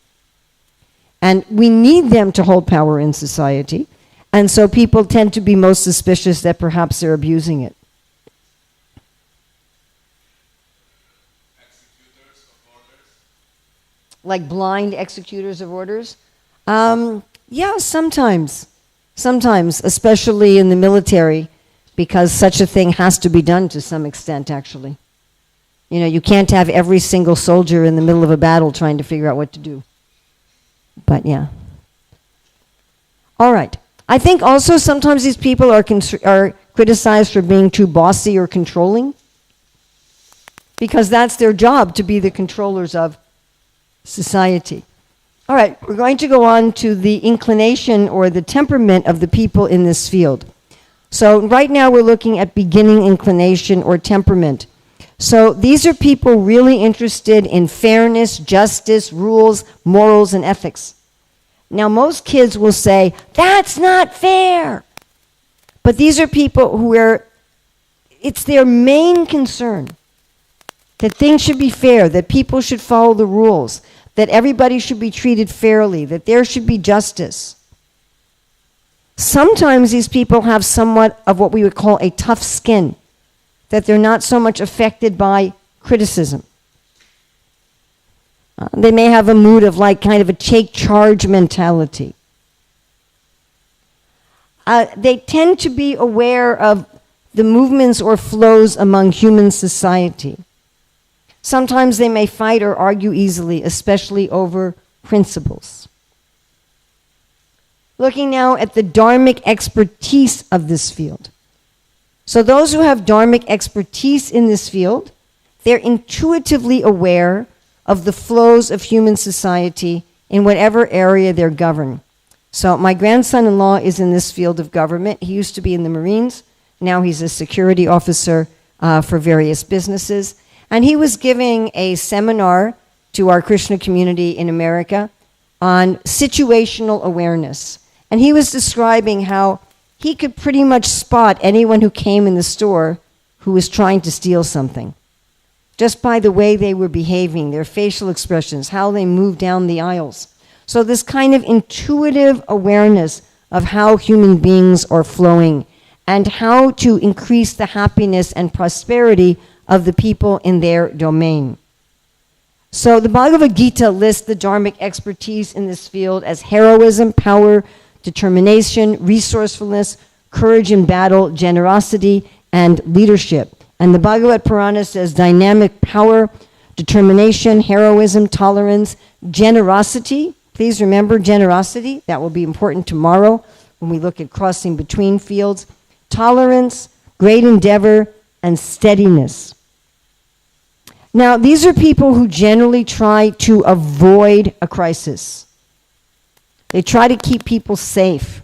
And we need them to hold power in society, and so people tend to be most suspicious that perhaps they're abusing it. Executors of orders? Like blind executors of orders? Yeah, sometimes. Sometimes, especially in the military, because such a thing has to be done to some extent, actually. You can't have every single soldier in the middle of a battle trying to figure out what to do. But yeah. All right. I think also sometimes these people are criticized for being too bossy or controlling, because that's their job, to be the controllers of society. All right, we're going to go on to the inclination or the temperament of the people in this field. So right now we're looking at beginning inclination or temperament. So these are people really interested in fairness, justice, rules, morals, and ethics. Now most kids will say, that's not fair. But these are people it's their main concern that things should be fair, that people should follow the rules, that everybody should be treated fairly, that there should be justice. Sometimes these people have somewhat of what we would call a tough skin, that they're not so much affected by criticism. They may have a mood of kind of a take charge mentality. They tend to be aware of the movements or flows among human society. Sometimes they may fight or argue easily, especially over principles. Looking now at the dharmic expertise of this field. So those who have dharmic expertise in this field, they're intuitively aware of the flows of human society in whatever area they're governed. So my grandson-in-law is in this field of government. He used to be in the Marines. Now he's a security officer for various businesses. And he was giving a seminar to our Krishna community in America on situational awareness. And he was describing how he could pretty much spot anyone who came in the store who was trying to steal something, just by the way they were behaving, their facial expressions, how they moved down the aisles. So this kind of intuitive awareness of how human beings are flowing and how to increase the happiness and prosperity of the people in their domain. So the Bhagavad Gita lists the dharmic expertise in this field as heroism, power, determination, resourcefulness, courage in battle, generosity, and leadership. And the Bhagavad Purana says dynamic power, determination, heroism, tolerance, generosity. Please remember generosity. That will be important tomorrow when we look at crossing between fields. Tolerance, great endeavor, and steadiness. Now, these are people who generally try to avoid a crisis. They try to keep people safe,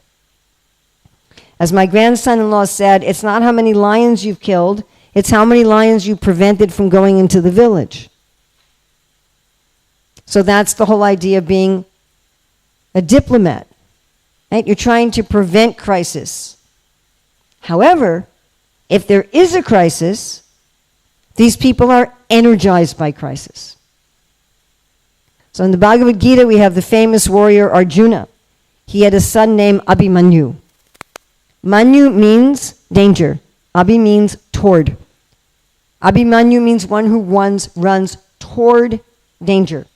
As my grandson-in-law said, it's not how many lions you've killed, it's how many lions you prevented from going into the village. So that's the whole idea of being a diplomat. Right? You're trying to prevent crisis. However, if there is a crisis, these people are energized by crisis. So in the Bhagavad Gita, we have the famous warrior Arjuna. He had a son named Abhimanyu. Manyu means danger. Abhi means toward. Abhimanyu means one who runs toward danger.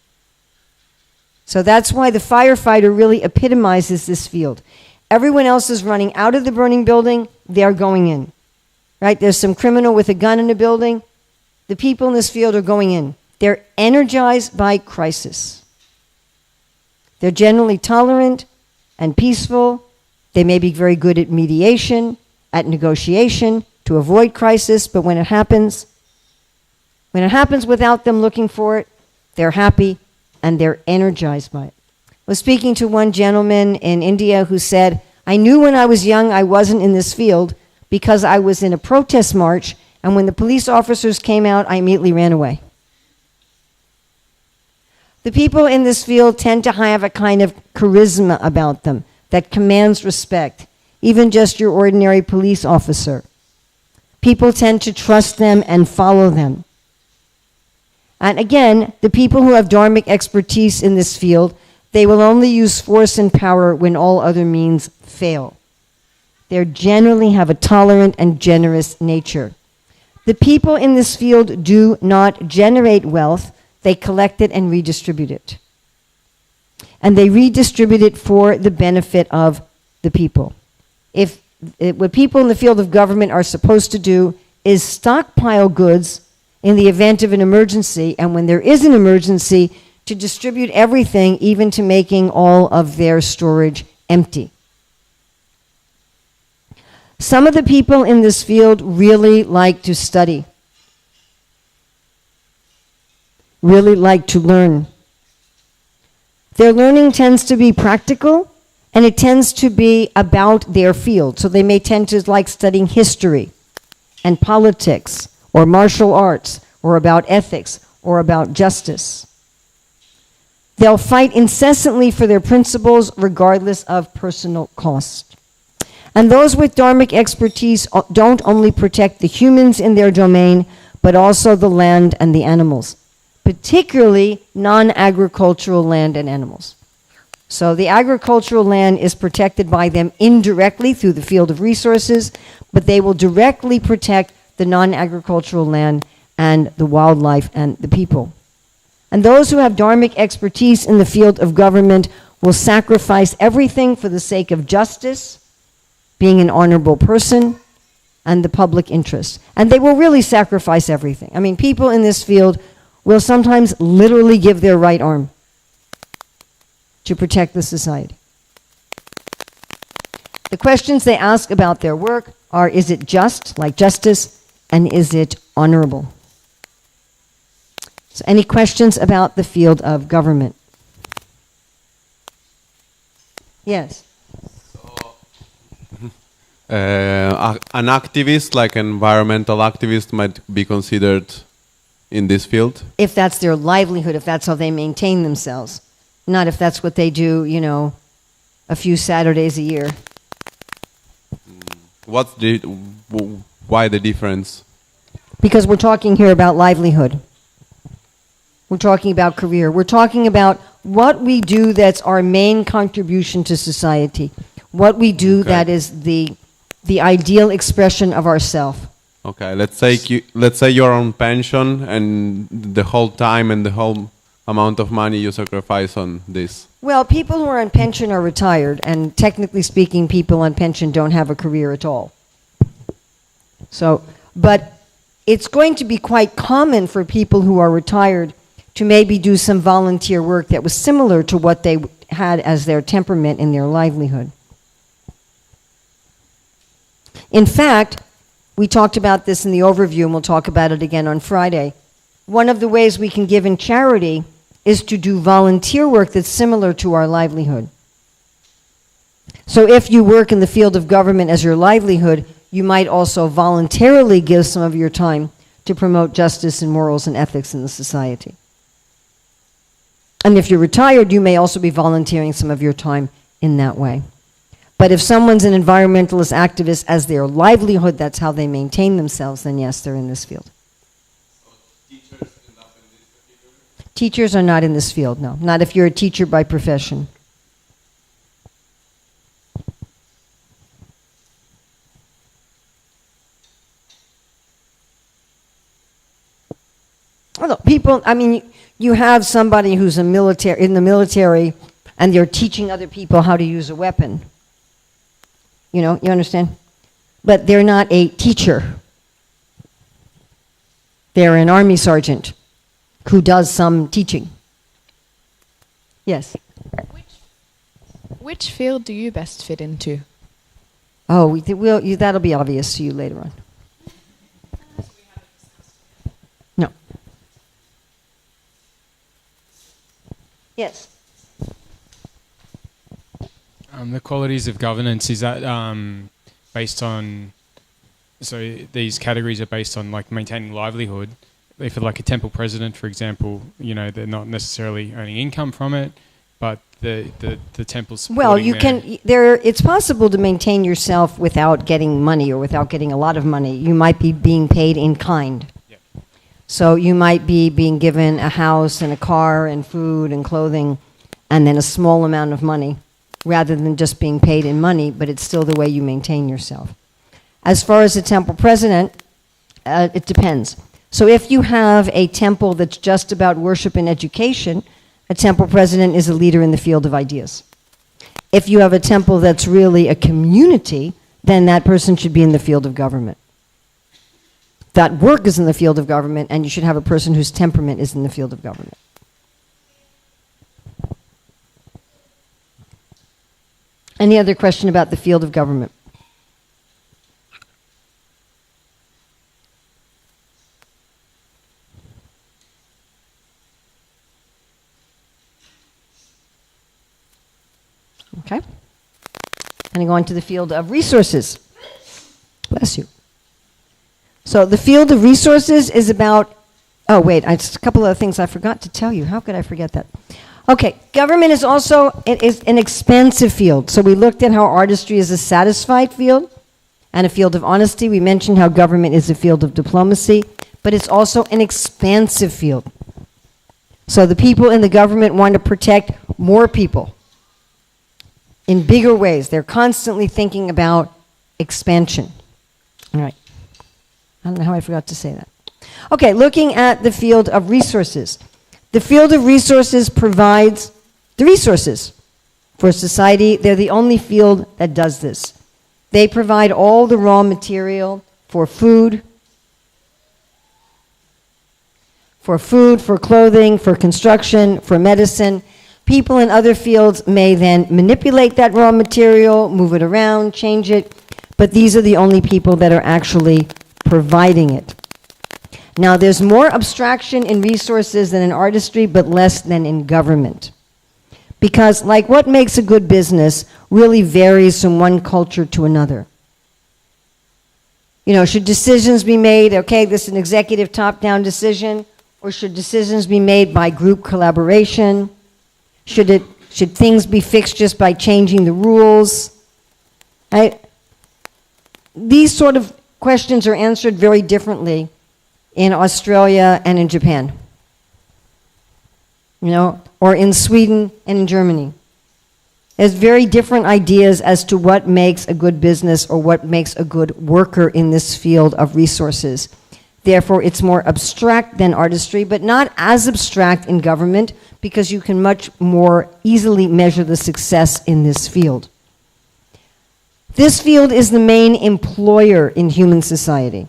So that's why the firefighter really epitomizes this field. Everyone else is running out of the burning building, they're going in. Right? There's some criminal with a gun in the building. The people in this field are going in. They're energized by crisis. They're generally tolerant and peaceful. They may be very good at mediation, at negotiation, to avoid crisis, but when it happens without them looking for it, they're happy and they're energized by it. I was speaking to one gentleman in India who said, I knew when I was young I wasn't in this field because I was in a protest march, and when the police officers came out, I immediately ran away. The people in this field tend to have a kind of charisma about them that commands respect, even just your ordinary police officer. People tend to trust them and follow them. And again, the people who have dharmic expertise in this field, they will only use force and power when all other means fail. They generally have a tolerant and generous nature. The people in this field do not generate wealth, they collect it and redistribute it. And they redistribute it for the benefit of the people. What people in the field of government are supposed to do is stockpile goods in the event of an emergency, and when there is an emergency, to distribute everything, even to making all of their storage empty. Some of the people in this field really like to study, really like to learn. Their learning tends to be practical, and it tends to be about their field. So they may tend to like studying history and politics or martial arts or about ethics or about justice. They'll fight incessantly for their principles regardless of personal cost. And those with dharmic expertise don't only protect the humans in their domain, but also the land and the animals, particularly non-agricultural land and animals. So the agricultural land is protected by them indirectly through the field of resources, but they will directly protect the non-agricultural land and the wildlife and the people. And those who have dharmic expertise in the field of government will sacrifice everything for the sake of justice, being an honorable person, and the public interest. And they will really sacrifice everything. I mean, people in this field will sometimes literally give their right arm to protect the society. The questions they ask about their work are, is it just, like justice, and is it honorable? So any questions about the field of government? Yes? An activist, like an environmental activist, might be considered in this field? If that's their livelihood, if that's how they maintain themselves. Not if that's what they do, a few Saturdays a year. Why the difference? Because we're talking here about livelihood. We're talking about career. We're talking about what we do that's our main contribution to society. What we do that is the ideal expression of ourself. Okay, let's say you're on pension and the whole time and the whole amount of money you sacrifice on this. Well, people who are on pension are retired, and technically speaking, people on pension don't have a career at all. So, but it's going to be quite common for people who are retired to maybe do some volunteer work that was similar to what they had as their temperament in their livelihood. In fact, we talked about this in the overview, and we'll talk about it again on Friday. One of the ways we can give in charity is to do volunteer work that's similar to our livelihood. So if you work in the field of government as your livelihood, you might also voluntarily give some of your time to promote justice and morals and ethics in the society. And if you're retired, you may also be volunteering some of your time in that way. But if someone's an environmentalist activist as their livelihood, that's how they maintain themselves, then yes, they're in this field. Teachers are not in this field, no. Not if you're a teacher by profession. Well, people, I mean, you have somebody who's in the military and they're teaching other people how to use a weapon. You know, you understand? But they're not a teacher. They're an army sergeant who does some teaching. Yes? Which field do you best fit into? Oh, that'll be obvious to you later on. No. Yes? The qualities of governance, is that based on, so these categories are based on like maintaining livelihood. If like a temple president, for example, you know, they're not necessarily earning income from it, but the temple's supporting Well, you can, it's possible to maintain yourself without getting money or without getting a lot of money. You might be being paid in kind. Yep. So you might be being given a house and a car and food and clothing and then a small amount of money rather than just being paid in money, but it's still the way you maintain yourself. As far as the temple president, it depends. So if you have a temple that's just about worship and education, a temple president is a leader in the field of ideas. If you have a temple that's really a community, then that person should be in the field of government. That work is in the field of government, and you should have a person whose temperament is in the field of government. Any other question about the field of government? Okay. Going to go on to the field of resources. Bless you. So the field of resources is about, oh wait, a couple of things I forgot to tell you. How could I forget that? Okay, government is also, it is an expansive field. So we looked at how artistry is a satisfied field and a field of honesty. We mentioned how government is a field of diplomacy, but it's also an expansive field. So the people in the government want to protect more people in bigger ways. They're constantly thinking about expansion. All right. I don't know how I forgot to say that. Okay, looking at the field of resources. The field of resources provides the resources for society. They're the only field that does this. They provide all the raw material for food, for clothing, for construction, for medicine. People in other fields may then manipulate that raw material, move it around, change it, but these are the only people that are actually providing it. Now, there's more abstraction in resources than in artistry, but less than in government. Because, like, what makes a good business really varies from one culture to another. You know, should decisions be made, okay, this is an executive top-down decision, or should decisions be made by group collaboration? Should things be fixed just by changing the rules? These sort of questions are answered very differently in Australia and in Japan, you know, or in Sweden and in Germany. There's very different ideas as to what makes a good business or what makes a good worker in this field of resources. Therefore, it's more abstract than artistry, but not as abstract in government because you can much more easily measure the success in this field. This field is the main employer in human society.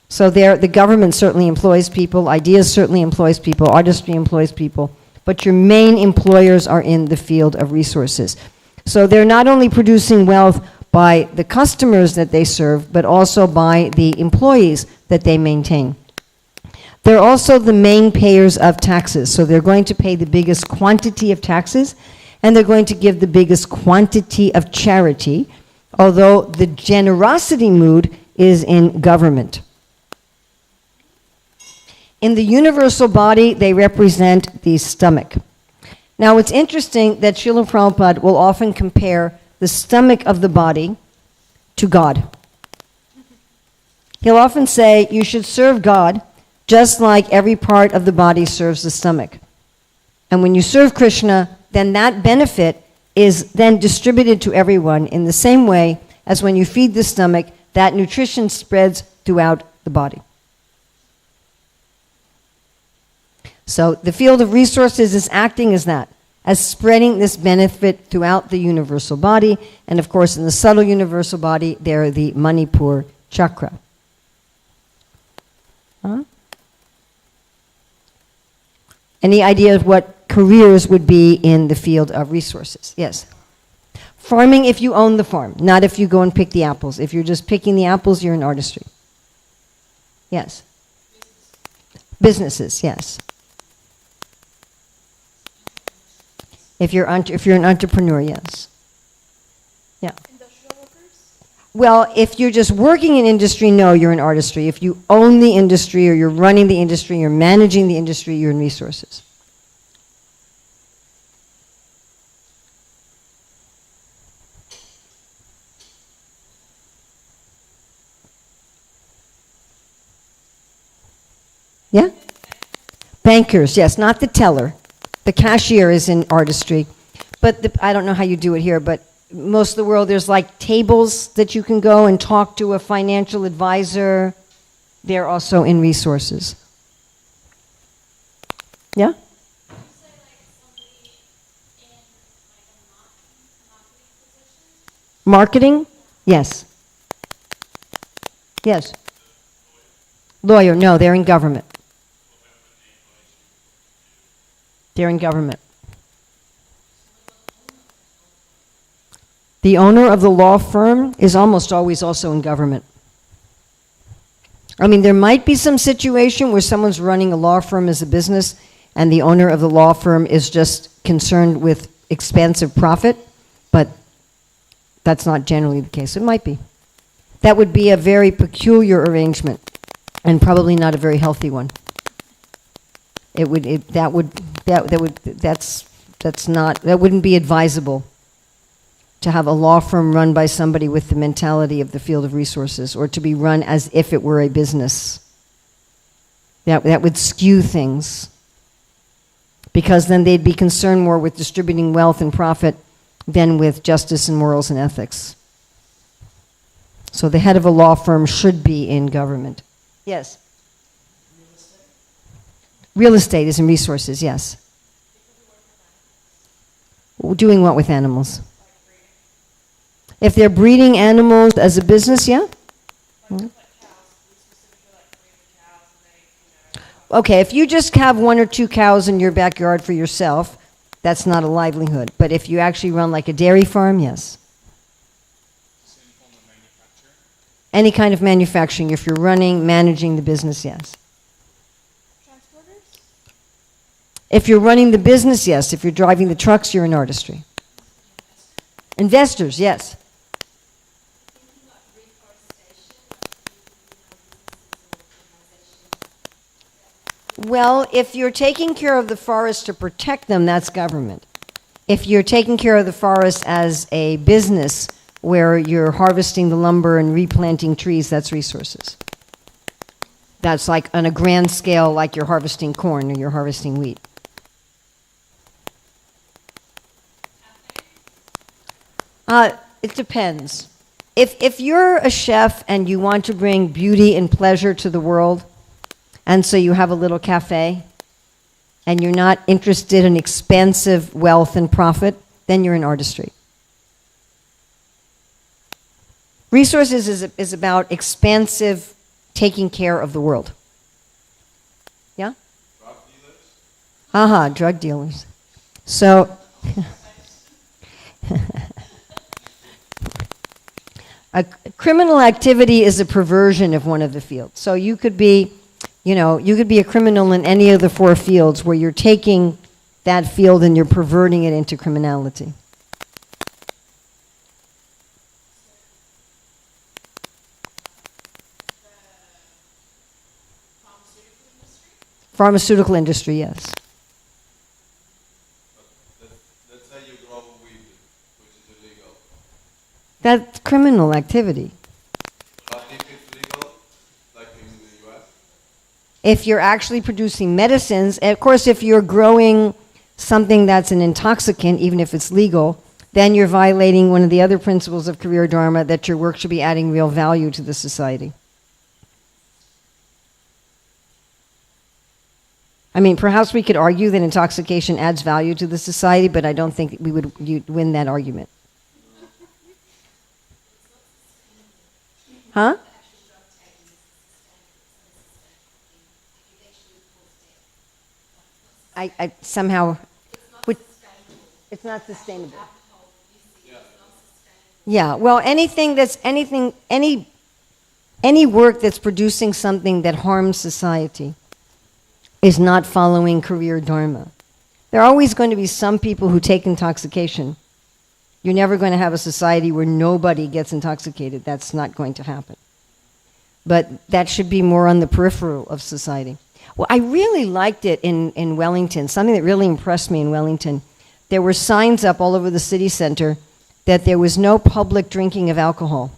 So the government certainly employs people, ideas certainly employs people, artistry employs people, but your main employers are in the field of resources. So they're not only producing wealth by the customers that they serve, but also by the employees that they maintain. They're also the main payers of taxes, so they're going to pay the biggest quantity of taxes, and they're going to give the biggest quantity of charity, although the generosity mood is in government. In the universal body, they represent the stomach. Now, it's interesting that Srila Prabhupada will often compare the stomach of the body to God. He'll often say, you should serve God just like every part of the body serves the stomach. And when you serve Krishna, then that benefit is then distributed to everyone in the same way as when you feed the stomach, that nutrition spreads throughout the body. So the field of resources is acting as that, as spreading this benefit throughout the universal body. And of course, in the subtle universal body, there are the Manipur chakra. Huh? Any idea of what careers would be in the field of resources? Yes. Farming if you own the farm, not if you go and pick the apples. If you're just picking the apples, you're in artistry. Yes. Businesses, yes. If you're an entrepreneur, yes. Yeah. Industrial workers? Well, if you're just working in industry, no, you're in artistry. If you own the industry or you're running the industry, you're managing the industry, you're in resources. Yeah? Bankers, yes, not the teller. The cashier is in artistry. But I don't know how you do it here, but most of the world, there's like tables that you can go and talk to a financial advisor. They're also in resources. Yeah? Would you say like somebody in like a marketing position? Marketing? Yes. Yes. Lawyer, no, they're in government. They're in government. The owner of the law firm is almost always also in government. I mean, there might be some situation where someone's running a law firm as a business and the owner of the law firm is just concerned with expansive profit, but that's not generally the case. It might be. That would be a very peculiar arrangement and probably not a very healthy one. That wouldn't be advisable to have a law firm run by somebody with the mentality of the field of resources, or to be run as if it were a business. That would skew things, because then they'd be concerned more with distributing wealth and profit than with justice and morals and ethics. So the head of a law firm should be in government. Yes? Real estate is in resources, yes. Doing what with animals? If they're breeding animals as a business, yeah? Okay, if you just have 1 or 2 cows in your backyard for yourself, that's not a livelihood. But if you actually run like a dairy farm, yes. Any kind of manufacturing, if you're managing the business, yes. If you're running the business, yes. If you're driving the trucks, you're in artistry. Investors, yes. Well, if you're taking care of the forest to protect them, that's government. If you're taking care of the forest as a business where you're harvesting the lumber and replanting trees, that's resources. That's like on a grand scale, like you're harvesting corn or you're harvesting wheat. It depends. If you're a chef and you want to bring beauty and pleasure to the world, and so you have a little cafe, and you're not interested in expansive wealth and profit, then you're in artistry. Resources is about expansive taking care of the world. Yeah? Drug dealers? Drug dealers. So... A criminal activity is a perversion of one of the fields. So you could be, you could be a criminal in any of the 4 fields where you're taking that field and you're perverting it into criminality. Pharmaceutical industry, yes. Let's say you grow weed, which is illegal. That's criminal activity. But if it's legal, like in the US? If you're actually producing medicines, and of course, if you're growing something that's an intoxicant, even if it's legal, then you're violating one of the other principles of career dharma, that your work should be adding real value to the society. I mean, perhaps we could argue that intoxication adds value to the society, but I don't think we would win that argument. Huh? I somehow, it's not sustainable. Yeah, well, any work that's producing something that harms society is not following career dharma. There are always going to be some people who take intoxication. You're never going to have a society where nobody gets intoxicated. That's not going to happen. But that should be more on the peripheral of society. Well, I really liked it in Wellington. Something that really impressed me in Wellington. There were signs up all over the city center that there was no public drinking of alcohol.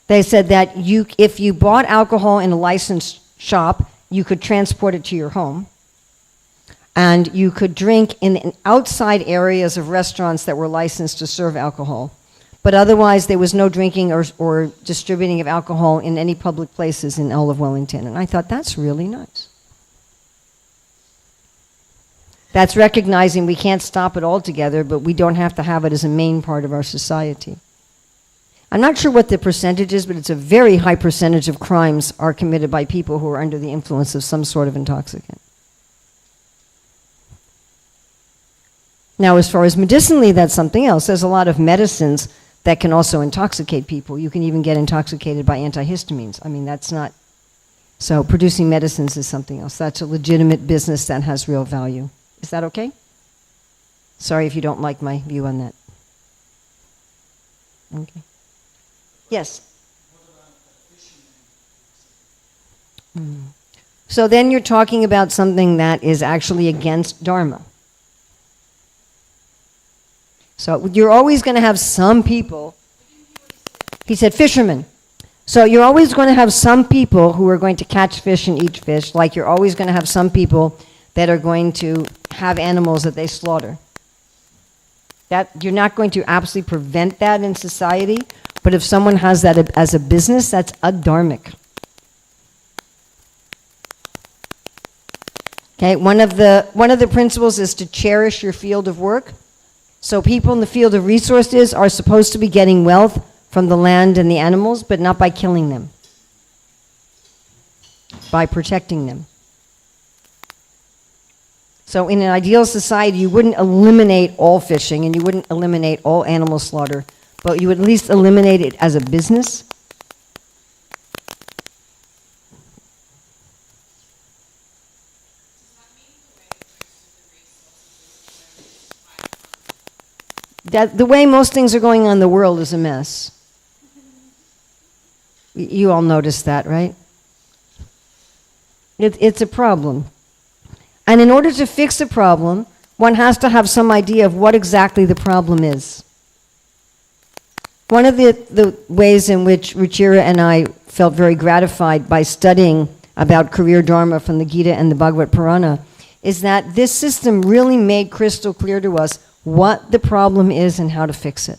They said that if you bought alcohol in a licensed shop, you could transport it to your home. And you could drink in outside areas of restaurants that were licensed to serve alcohol. But otherwise, there was no drinking or distributing of alcohol in any public places in all of Wellington. And I thought, that's really nice. That's recognizing we can't stop it altogether, but we don't have to have it as a main part of our society. I'm not sure what the percentage is, but it's a very high percentage of crimes are committed by people who are under the influence of some sort of intoxicant. Now, as far as medicinally, that's something else. There's a lot of medicines that can also intoxicate people. You can even get intoxicated by antihistamines. I mean, that's not... So producing medicines is something else. That's a legitimate business that has real value. Is that okay? Sorry if you don't like my view on that. Okay. Yes? So then you're talking about something that is actually against Dharma. So you're always going to have some people, he said fishermen. So you're always going to have some people who are going to catch fish and eat fish, like you're always going to have some people that are going to have animals that they slaughter. That you're not going to absolutely prevent that in society, but if someone has that as a business, that's adharmic. Okay, one of the principles is to cherish your field of work. So people in the field of resources are supposed to be getting wealth from the land and the animals, but not by killing them, by protecting them. So in an ideal society, you wouldn't eliminate all fishing and you wouldn't eliminate all animal slaughter, but you would at least eliminate it as a business. That the way most things are going on in the world is a mess. You all noticed that, right? It's a problem. And in order to fix the problem, one has to have some idea of what exactly the problem is. One of the ways in which Ruchira and I felt very gratified by studying about career dharma from the Gita and the Bhagavad Purana is that this system really made crystal clear to us what the problem is and how to fix it.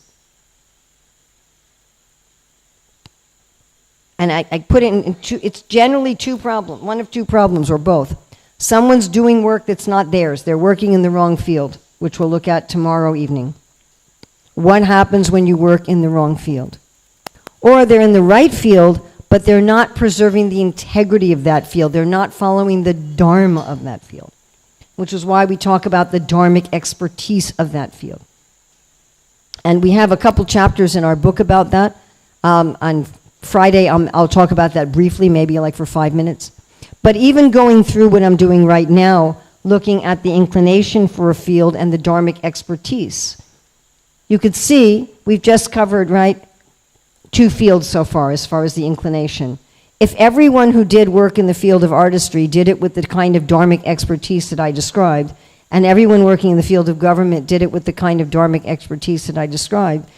And I put it in two, it's generally two problems, one of two problems or both. Someone's doing work that's not theirs. They're working in the wrong field, which we'll look at tomorrow evening. What happens when you work in the wrong field? Or they're in the right field, but they're not preserving the integrity of that field. They're not following the dharma of that field, which is why we talk about the dharmic expertise of that field. And we have a couple chapters in our book about that. On Friday, I'll talk about that briefly, maybe like for 5 minutes. But even going through what I'm doing right now, looking at the inclination for a field and the dharmic expertise. You could see, we've just covered, right, 2 fields so far as the inclination. If everyone who did work in the field of artistry did it with the kind of dharmic expertise that I described, and everyone working in the field of government did it with the kind of dharmic expertise that I described,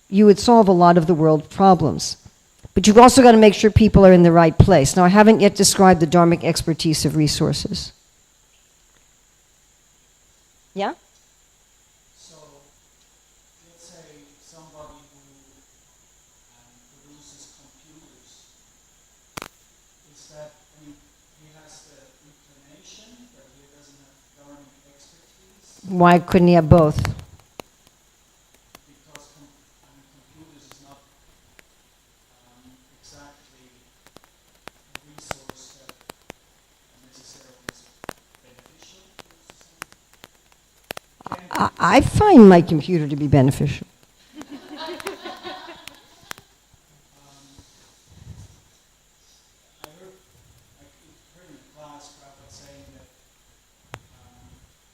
you would solve a lot of the world's problems. But you've also got to make sure people are in the right place. Now, I haven't yet described the dharmic expertise of resources. Yeah? So, let's say somebody who produces computers, is that he has the inclination, but he doesn't have learning expertise? Why couldn't he have both? Because computers is not exactly a resource that necessarily is beneficial to society. I find my computer to be beneficial. I heard in class Prabhupada saying that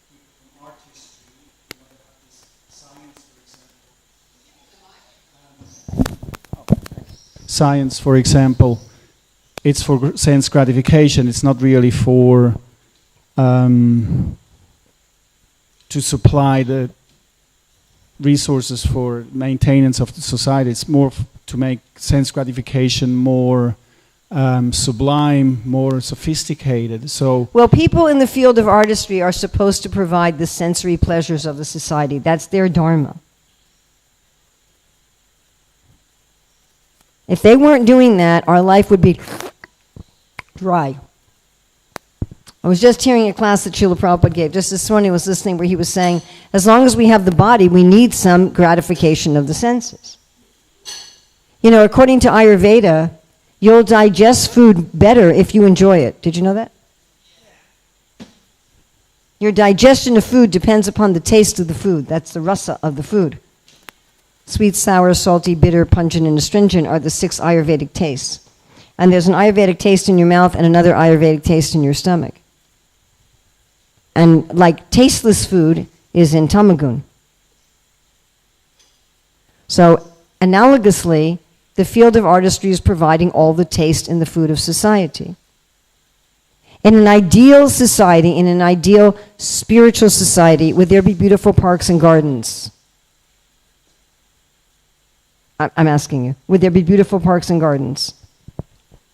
people from art history, you know, about this science, for example. Science, for example, it's for sense gratification. It's not really for to supply the resources for maintenance of the society. It's more to make sense gratification more sublime, more sophisticated. So, Well, people in the field of artistry are supposed to provide the sensory pleasures of the society. That's their dharma. If they weren't doing that, our life would be dry. I was just hearing a class that Srila Prabhupada gave, just this morning I was listening, where he was saying, as long as we have the body, we need some gratification of the senses. You know, according to Ayurveda, you'll digest food better if you enjoy it. Did you know that? Your digestion of food depends upon the taste of the food. That's the rasa of the food. Sweet, sour, salty, bitter, pungent, and astringent are the 6 Ayurvedic tastes. And there's an Ayurvedic taste in your mouth and another Ayurvedic taste in your stomach. And like tasteless food is in tamagun. So analogously, the field of artistry is providing all the taste in the food of society. In an ideal society, in an ideal spiritual society, would there be beautiful parks and gardens? I'm asking you. Would there be beautiful parks and gardens?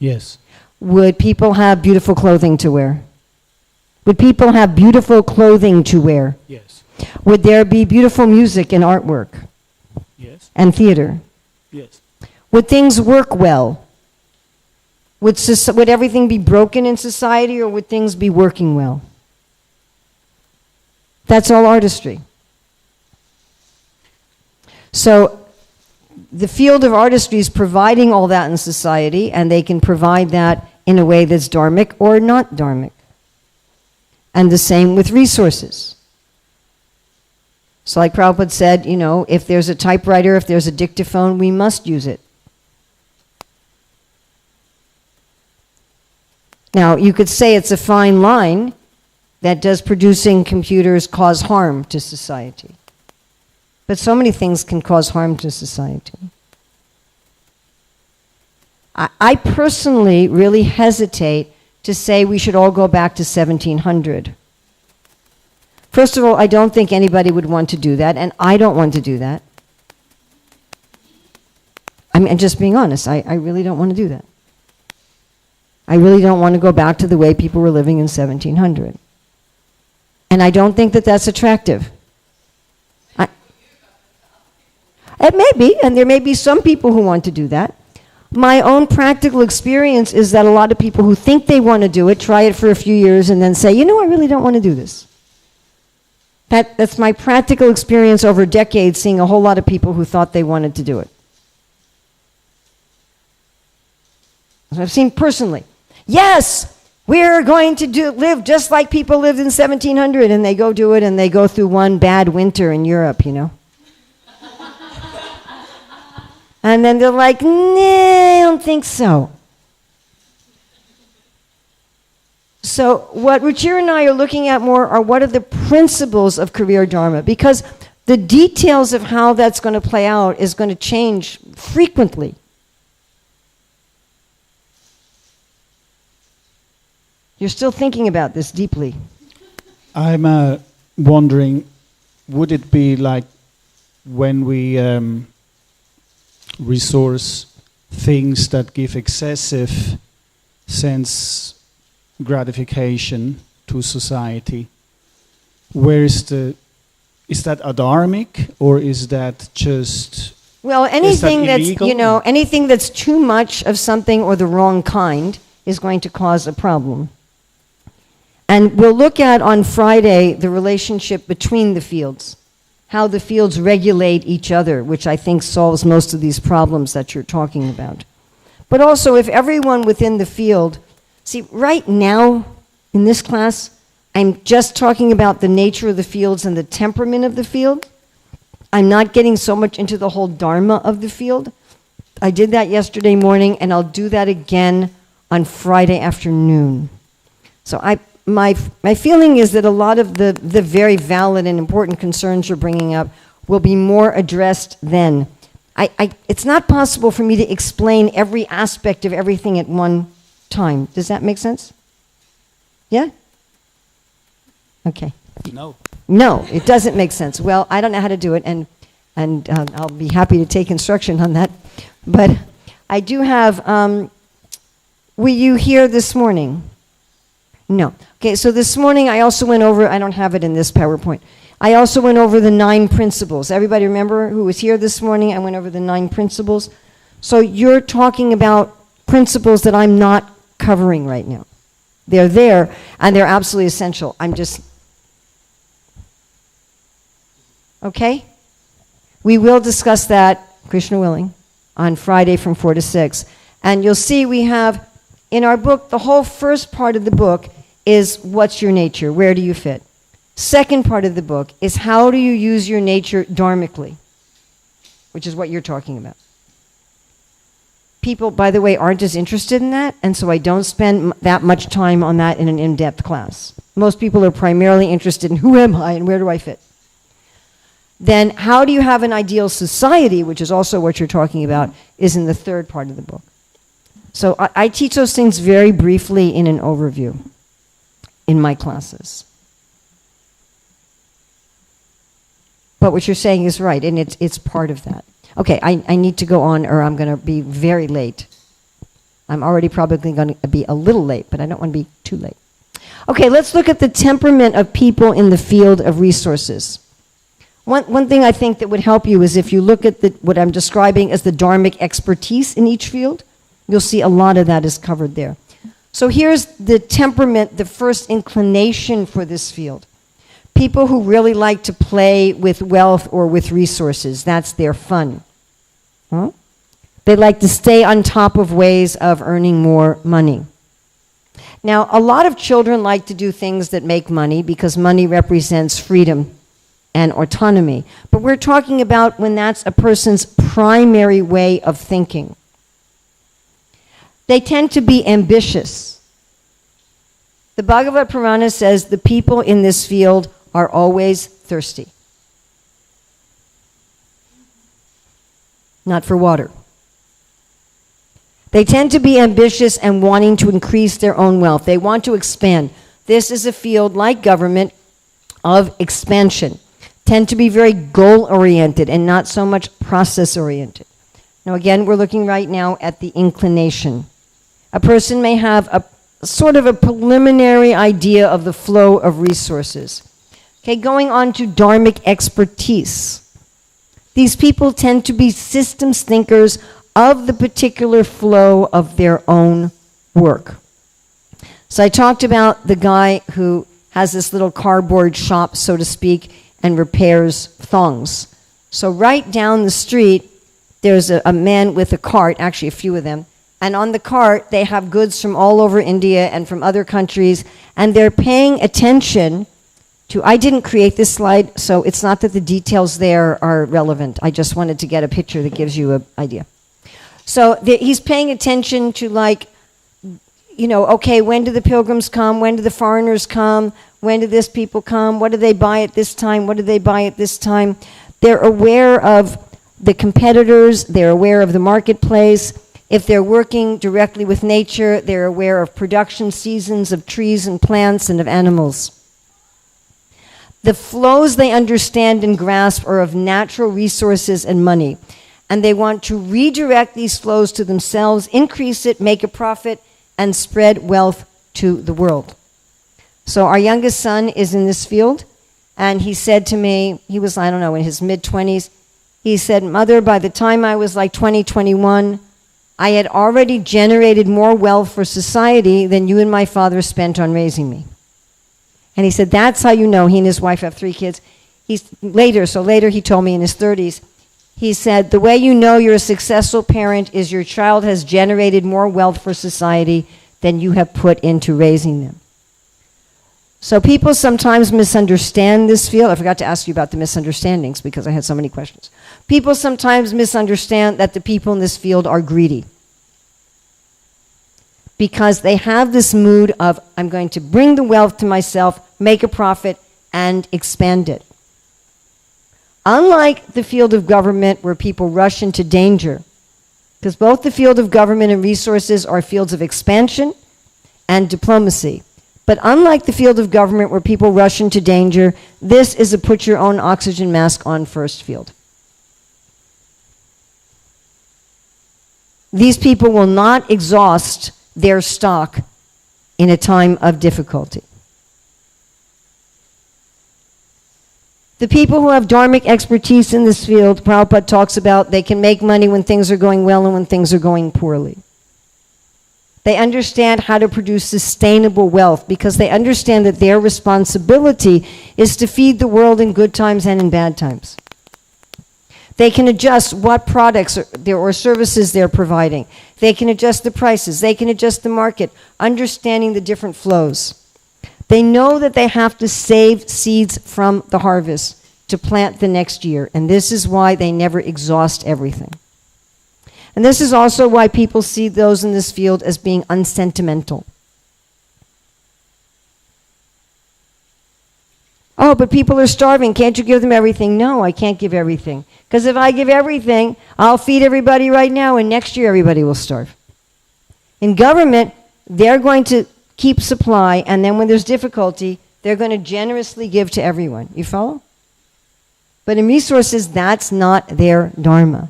yes. Would people have beautiful clothing to wear? Would people have beautiful clothing to wear? Yes. Would there be beautiful music and artwork Yes. and theater? Yes. Would things work well? Would everything be broken in society, or would things be working well? That's all artistry. So the field of artistry is providing all that in society, and they can provide that in a way that's dharmic or not dharmic. And the same with resources. So like Prabhupada said, you know, if there's a typewriter, if there's a dictaphone, we must use it. Now, you could say it's a fine line that does producing computers cause harm to society. But so many things can cause harm to society. I personally really hesitate to say we should all go back to 1700. First of all, I don't think anybody would want to do that, and I don't want to do that. I mean, just being honest, I really don't want to do that. I really don't want to go back to the way people were living in 1700. And I don't think that that's attractive. It may be, and there may be some people who want to do that. My own practical experience is that a lot of people who think they want to do it, try it for a few years, and then say, you know, I really don't want to do this. That's my practical experience over decades, seeing a whole lot of people who thought they wanted to do it. I've seen personally. Yes, we're going to live just like people lived in 1700, and they go do it, and they go through one bad winter in Europe, you know. And then they're like, nah, I don't think so. So what Ruchir and I are looking at more are what are the principles of career Dharma, because the details of how that's going to play out is going to change frequently. You're still thinking about this deeply. I'm wondering, would it be like when we resource things that give excessive sense gratification to society, where is that adharmic, or is that just... Well, anything that's, illegal? anything that's too much of something or the wrong kind is going to cause a problem. And we'll look at on Friday the relationship between the fields, how the fields regulate each other, which I think solves most of these problems that you're talking about. But also, if everyone within the field, see, right now in this class, I'm just talking about the nature of the fields and the temperament of the field. I'm not getting so much into the whole Dharma of the field. I did that yesterday morning, and I'll do that again on Friday afternoon. So my feeling is that a lot of the very valid and important concerns you're bringing up will be more addressed then. It's not possible for me to explain every aspect of everything at one time. Does that make sense? Yeah? Okay. No, it doesn't make sense. Well, I don't know how to do it, and I'll be happy to take instruction on that. But I do have, were you here this morning? No. Okay, so this morning I also went over, I don't have it in this PowerPoint, I also went over the 9 principles. Everybody remember who was here this morning? I went over the 9 principles. So you're talking about principles that I'm not covering right now. They're there, and they're absolutely essential. I'm just... Okay? We will discuss that, Krishna willing, on Friday from 4 to 6. And you'll see we have, in our book, the whole first part of the book is what's your nature? Where do you fit? Second part of the book is how do you use your nature dharmically, which is what you're talking about. People, by the way, aren't as interested in that, and so I don't spend that much time on that in an in-depth class. Most people are primarily interested in who am I and where do I fit. Then how do you have an ideal society, which is also what you're talking about, is in the third part of the book. So I teach those things very briefly in an overview in my classes. But what you're saying is right, and it's part of that. Okay, I need to go on, or I'm going to be very late. I'm already probably going to be a little late, but I don't want to be too late. Okay, let's look at the temperament of people in the field of resources. One thing I think that would help you is if you look at what I'm describing as the dharmic expertise in each field, you'll see a lot of that is covered there. So here's the temperament, the first inclination for this field. People who really like to play with wealth or with resources, that's their fun. Huh? They like to stay on top of ways of earning more money. Now, a lot of children like to do things that make money because money represents freedom and autonomy. But we're talking about when that's a person's primary way of thinking. They tend to be ambitious. The Bhagavad Purana says the people in this field are always thirsty. Not for water. They tend to be ambitious and wanting to increase their own wealth. They want to expand. This is a field, like government, of expansion. Tend to be very goal-oriented and not so much process-oriented. Now again, we're looking right now at the inclination. A person may have a sort of a preliminary idea of the flow of resources. Okay, going on to dharmic expertise. These people tend to be systems thinkers of the particular flow of their own work. So I talked about the guy who has this little cardboard shop, so to speak, and repairs thongs. So right down the street, there's a man with a cart, actually a few of them, and on the cart they have goods from all over India and from other countries, and they're paying attention to, I didn't create this slide, so it's not that the details there are relevant. I just wanted to get a picture that gives you an idea. So he's paying attention to, like, okay, when do the pilgrims come? When do the foreigners come? When do this people come? What do they buy at this time? What do they buy at this time? They're aware of the competitors. They're aware of the marketplace. If they're working directly with nature, they're aware of production seasons of trees and plants and of animals. The flows they understand and grasp are of natural resources and money. And they want to redirect these flows to themselves, increase it, make a profit, and spread wealth to the world. So our youngest son is in this field, and he said to me, he was, I don't know, in his mid-20s, he said, Mother, by the time I was like 20, 21, I had already generated more wealth for society than you and my father spent on raising me. And he said, that's how you know. He and his wife have 3 kids. Later he told me in his 30s, he said, the way you know you're a successful parent is your child has generated more wealth for society than you have put into raising them. So people sometimes misunderstand this field. I forgot to ask you about the misunderstandings because I had so many questions. People sometimes misunderstand that the people in this field are greedy, because they have this mood of, I'm going to bring the wealth to myself, make a profit, and expand it. Unlike the field of government where people rush into danger, because both the field of government and resources are fields of expansion and diplomacy. But unlike the field of government where people rush into danger, this is a put your own oxygen mask on first field. These people will not exhaust their stock in a time of difficulty. The people who have dharmic expertise in this field, Prabhupada talks about, they can make money when things are going well and when things are going poorly. They understand how to produce sustainable wealth because they understand that their responsibility is to feed the world in good times and in bad times. They can adjust what products or services they're providing. They can adjust the prices. They can adjust the market, understanding the different flows. They know that they have to save seeds from the harvest to plant the next year, and this is why they never exhaust everything. And this is also why people see those in this field as being unsentimental. Oh, but people are starving. Can't you give them everything? No, I can't give everything. Because if I give everything, I'll feed everybody right now, and next year everybody will starve. In government, they're going to keep supply, and then when there's difficulty, they're going to generously give to everyone. You follow? But in resources, that's not their dharma.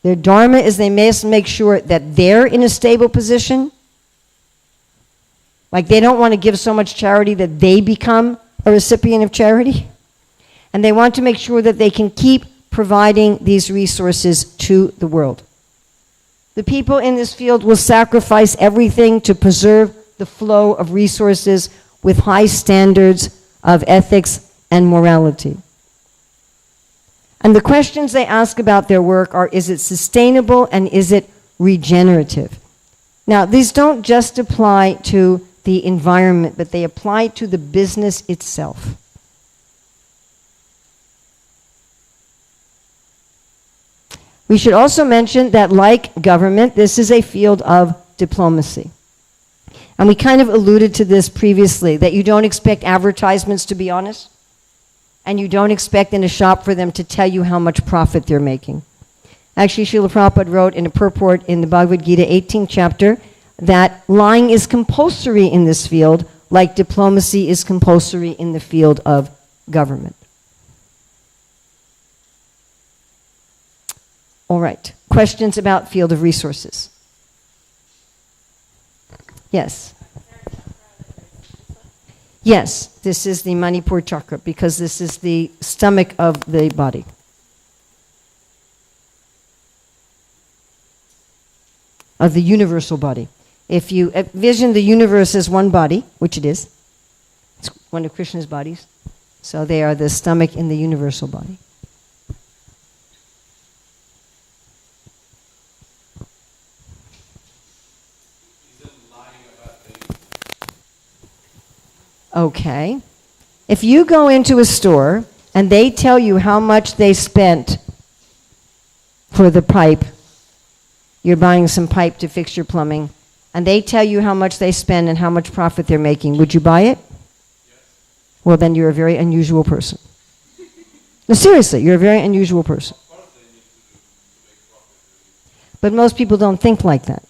Their dharma is they must make sure that they're in a stable position. Like they don't want to give so much charity that they become a recipient of charity. And they want to make sure that they can keep providing these resources to the world. The people in this field will sacrifice everything to preserve the flow of resources with high standards of ethics and morality. And the questions they ask about their work are, is it sustainable and is it regenerative? Now, these don't just apply to the environment, but they apply to the business itself. We should also mention that, like government, this is a field of diplomacy. And we kind of alluded to this previously, that you don't expect advertisements to be honest, and you don't expect in a shop for them to tell you how much profit they're making. Actually, Srila Prabhupada wrote in a purport in the Bhagavad Gita 18th chapter that lying is compulsory in this field, like diplomacy is compulsory in the field of government. All right, questions about field of resources? Yes. Yes, this is the Manipur chakra because this is the stomach of the body. Of the universal body. If you envision the universe as one body, which it is, it's one of Krishna's bodies, so they are the stomach in the universal body. Okay. If you go into a store and they tell you how much they spent for the pipe, you're buying some pipe to fix your plumbing, and they tell you how much they spend and how much profit they're making, would you buy it? Well, then you're a very unusual person. No, seriously, you're a very unusual person. But most people don't think like that.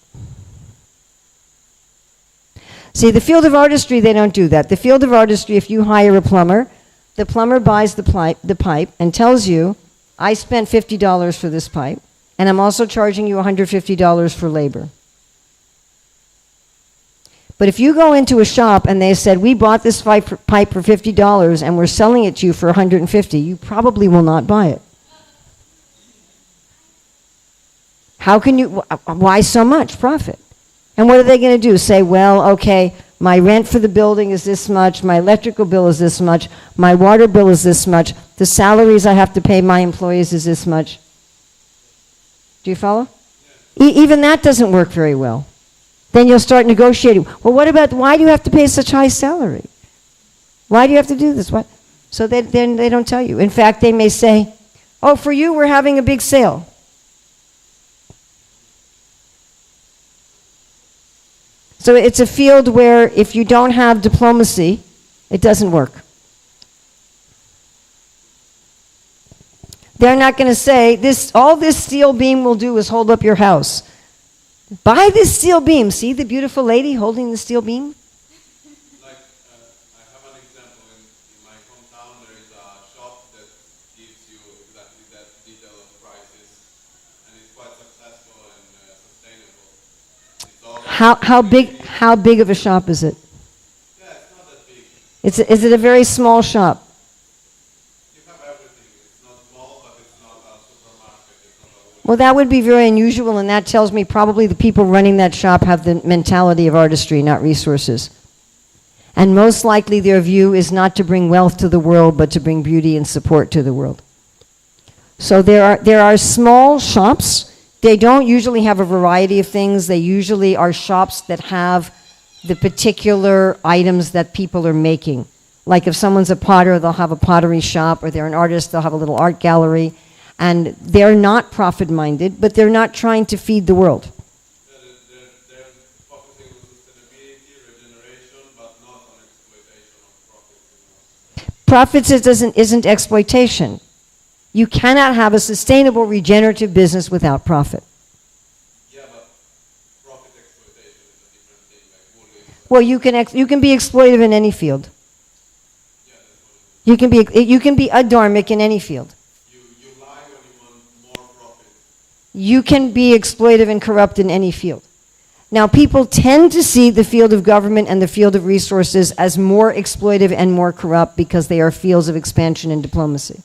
See, the field of artistry, they don't do that. The field of artistry, if you hire a plumber, the plumber buys the pipe and tells you, I spent $50 for this pipe, and I'm also charging you $150 for labor. But if you go into a shop and they said, we bought this pipe for $50 and we're selling it to you for $150, you probably will not buy it. How can you, why so much profit? And what are they going to do? Say, well, okay, my rent for the building is this much, my electrical bill is this much, my water bill is this much, the salaries I have to pay my employees is this much. Do you follow? Even that doesn't work very well. Then you'll start negotiating. Well, what about, why do you have to pay such high salary? Why do you have to do this? What? So then they don't tell you. In fact, they may say, oh, for you, we're having a big sale. So it's a field where if you don't have diplomacy, it doesn't work. They're not going to say, all this steel beam will do is hold up your house. Buy this steel beam. See the beautiful lady holding the steel beam? Like, I have an example. In my hometown, there is a shop that gives you exactly that detail of prices, and it's quite successful and sustainable. It's all How big of a shop is it? Yeah, it's not that big. Is it a very small shop? You have everything. It's not small, but it's not a supermarket. It's not a Well, that would be very unusual, and that tells me probably the people running that shop have the mentality of artistry, not resources. And most likely their view is not to bring wealth to the world, but to bring beauty and support to the world. So there are small shops. They don't usually have a variety of things. They usually are shops that have the particular items that people are making. Like if someone's a potter, they'll have a pottery shop, or they're an artist, they'll have a little art gallery. And they're not profit-minded, but they're not trying to feed the world. They're focusing on sustainability, regeneration, but not on exploitation of profits. Profits isn't exploitation. You cannot have a sustainable, regenerative business without profit. Yeah, but profit exploitation is a different thing. Like bullying. Well, you can be exploitive in any field. Yeah, that's what it is. You can be adharmic in any field. You lie when you want more profit. You can be exploitive and corrupt in any field. Now, people tend to see the field of government and the field of resources as more exploitive and more corrupt because they are fields of expansion and diplomacy.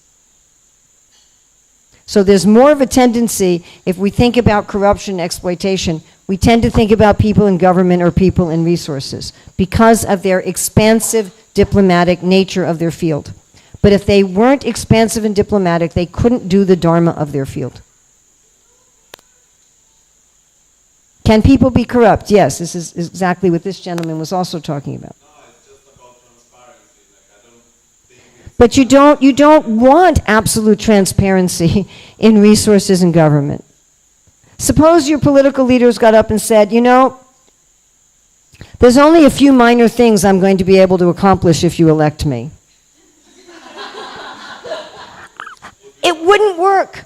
So there's more of a tendency, if we think about corruption and exploitation, we tend to think about people in government or people in resources because of their expansive diplomatic nature of their field. But if they weren't expansive and diplomatic, they couldn't do the Dharma of their field. Can people be corrupt? Yes, this is exactly what this gentleman was also talking about. No, it's just about transparency. Like, I don't think it's But you don't want absolute transparency in resources and government. Suppose your political leaders got up and said, you know, there's only a few minor things I'm going to be able to accomplish if you elect me. It wouldn't work.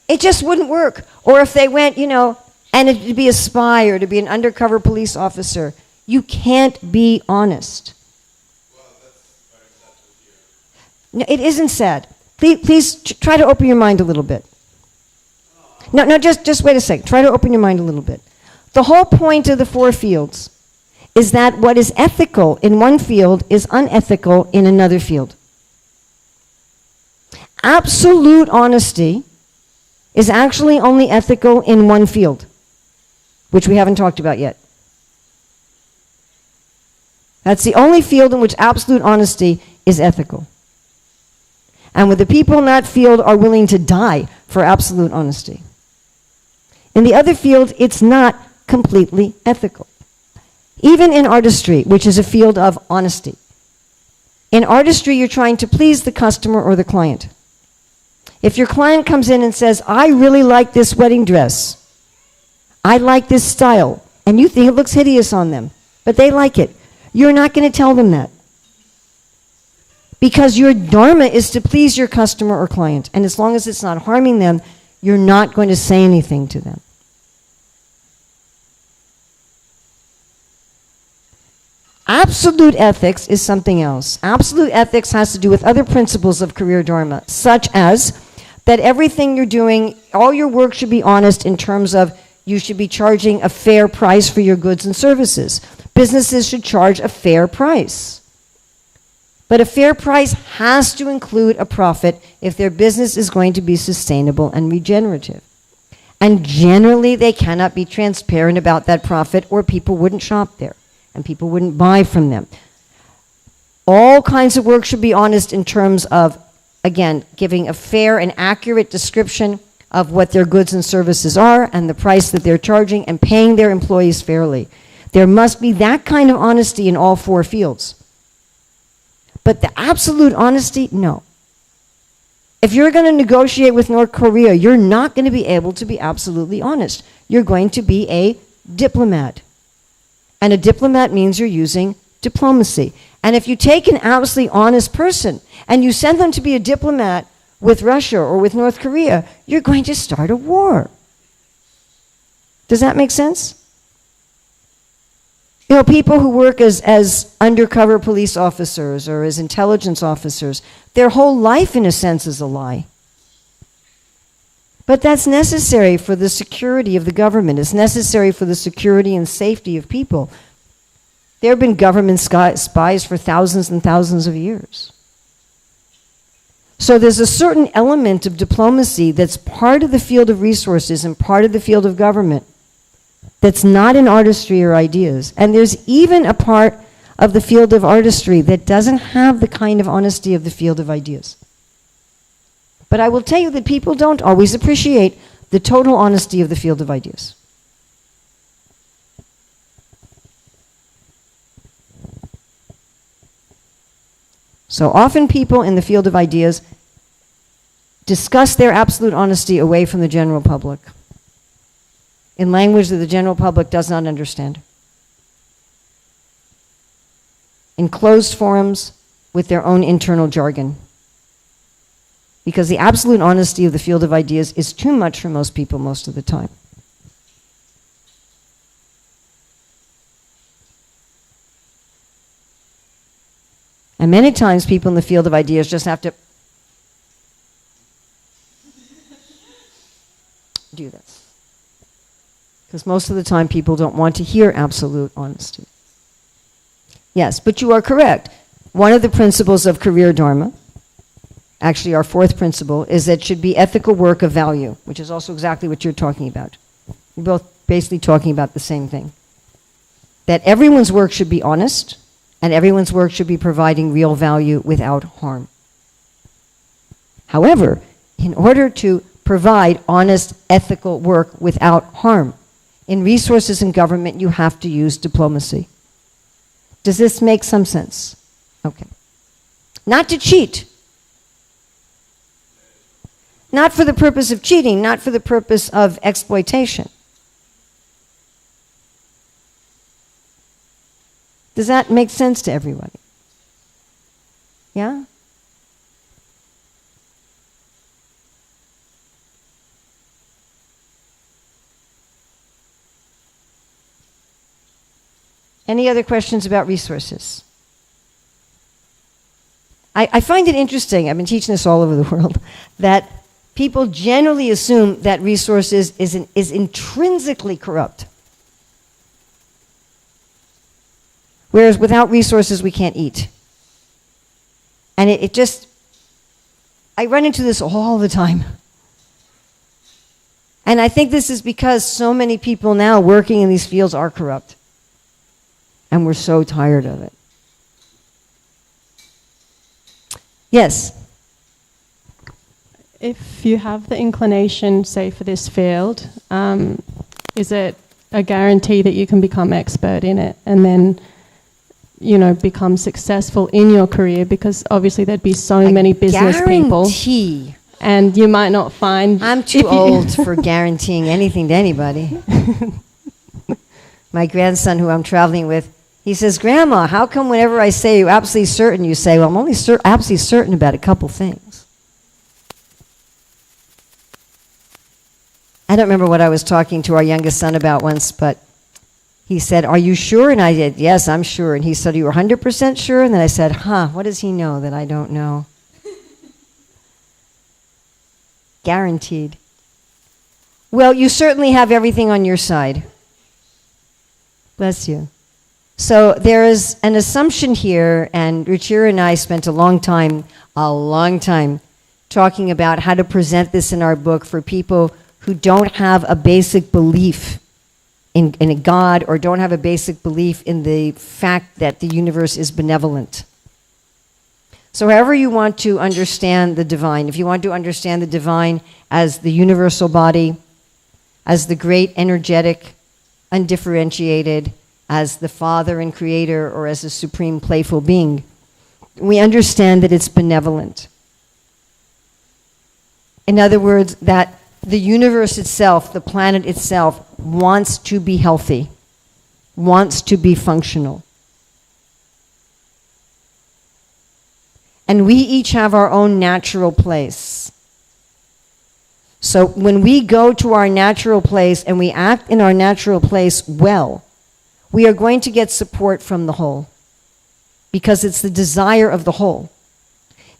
It just wouldn't work. Or if they went, you know, and to be a spy or to be an undercover police officer, you can't be honest. No, it isn't sad. Please try to open your mind a little bit. No, just wait a second. Try to open your mind a little bit. The whole point of the four fields is that what is ethical in one field is unethical in another field. Absolute honesty is actually only ethical in one field, which we haven't talked about yet. That's the only field in which absolute honesty is ethical. And when the people in that field are willing to die for absolute honesty. In the other field, it's not completely ethical. Even in artistry, which is a field of honesty. In artistry, you're trying to please the customer or the client. If your client comes in and says, I really like this wedding dress. I like this style. and you think it looks hideous on them, but they like it. You're not going to tell them that. Because your dharma is to please your customer or client, and as long as it's not harming them, you're not going to say anything to them. Absolute ethics is something else. Absolute ethics has to do with other principles of career dharma, such as that everything you're doing, all your work should be honest in terms of you should be charging a fair price for your goods and services. Businesses should charge a fair price. But a fair price has to include a profit if their business is going to be sustainable and regenerative. And generally, they cannot be transparent about that profit, or people wouldn't shop there and people wouldn't buy from them. All kinds of work should be honest in terms of, again, giving a fair and accurate description of what their goods and services are and the price that they're charging, and paying their employees fairly. There must be that kind of honesty in all four fields. But the absolute honesty, no. If you're going to negotiate with North Korea, you're not going to be able to be absolutely honest. You're going to be a diplomat. And a diplomat means you're using diplomacy. And if you take an absolutely honest person and you send them to be a diplomat with Russia or with North Korea, you're going to start a war. Does that make sense? You know, people who work as undercover police officers or as intelligence officers, their whole life, in a sense, is a lie. But that's necessary for the security of the government. It's necessary for the security and safety of people. There have been government spies for thousands and thousands of years. So there's a certain element of diplomacy that's part of the field of resources and part of the field of government that's not in artistry or ideas. And there's even a part of the field of artistry that doesn't have the kind of honesty of the field of ideas. But I will tell you that people don't always appreciate the total honesty of the field of ideas. So often people in the field of ideas discuss their absolute honesty away from the general public, in language that the general public does not understand, in closed forums with their own internal jargon. Because the absolute honesty of the field of ideas is too much for most people most of the time. And many times people in the field of ideas just have to do this. Because most of the time people don't want to hear absolute honesty. Yes, but you are correct. One of the principles of career dharma, actually our fourth principle, is that it should be ethical work of value, which is also exactly what you're talking about. You're both basically talking about the same thing. That everyone's work should be honest, and everyone's work should be providing real value without harm. However, in order to provide honest, ethical work without harm, in resources and government, you have to use diplomacy. Does this make some sense? Okay. Not to cheat. Not for the purpose of cheating, not for the purpose of exploitation. Does that make sense to everybody? Yeah? Any other questions about resources? I find it interesting, I've been teaching this all over the world, that people generally assume that resources is intrinsically corrupt. Whereas without resources, we can't eat. And it just, I run into this all the time. And I think this is because so many people now working in these fields are corrupt. And we're so tired of it. Yes? If you have the inclination, say, for this field, is it a guarantee that you can become expert in it and then, you know, become successful in your career? Because obviously there'd be so many business people. Guarantee. And you might not find... I'm too old for guaranteeing anything to anybody. My grandson, who I'm traveling with, he says, Grandma, how come whenever I say you're absolutely certain, you say, well, I'm only absolutely certain about a couple things? I don't remember what I was talking to our youngest son about once, but he said, are you sure? And I said, yes, I'm sure. And he said, are you 100% sure? And then I said, what does he know that I don't know? Guaranteed. Well, you certainly have everything on your side. Bless you. So there is an assumption here, and Ruchira and I spent a long time, talking about how to present this in our book for people who don't have a basic belief in a God, or don't have a basic belief in the fact that the universe is benevolent. So however you want to understand the divine, if you want to understand the divine as the universal body, as the great energetic, undifferentiated, as the Father and Creator, or as a supreme playful being, we understand that it's benevolent. In other words, that the universe itself, the planet itself, wants to be healthy, wants to be functional. And we each have our own natural place. So when we go to our natural place and we act in our natural place well, we are going to get support from the whole, because it's the desire of the whole.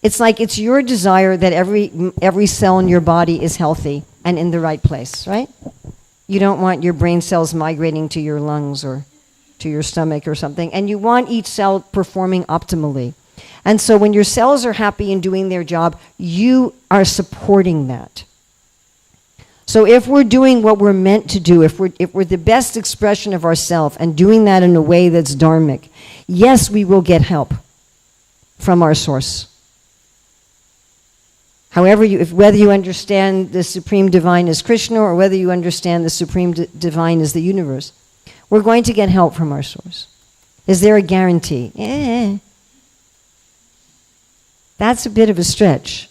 It's like it's your desire that every cell in your body is healthy and in the right place, right? You don't want your brain cells migrating to your lungs or to your stomach or something, and you want each cell performing optimally. And so when your cells are happy and doing their job, you are supporting that. So if we're doing what we're meant to do, if we're the best expression of ourselves and doing that in a way that's dharmic, yes, we will get help from our source. However, whether you understand the Supreme Divine as Krishna or whether you understand the Supreme Divine as the universe, we're going to get help from our source. Is there a guarantee? That's a bit of a stretch.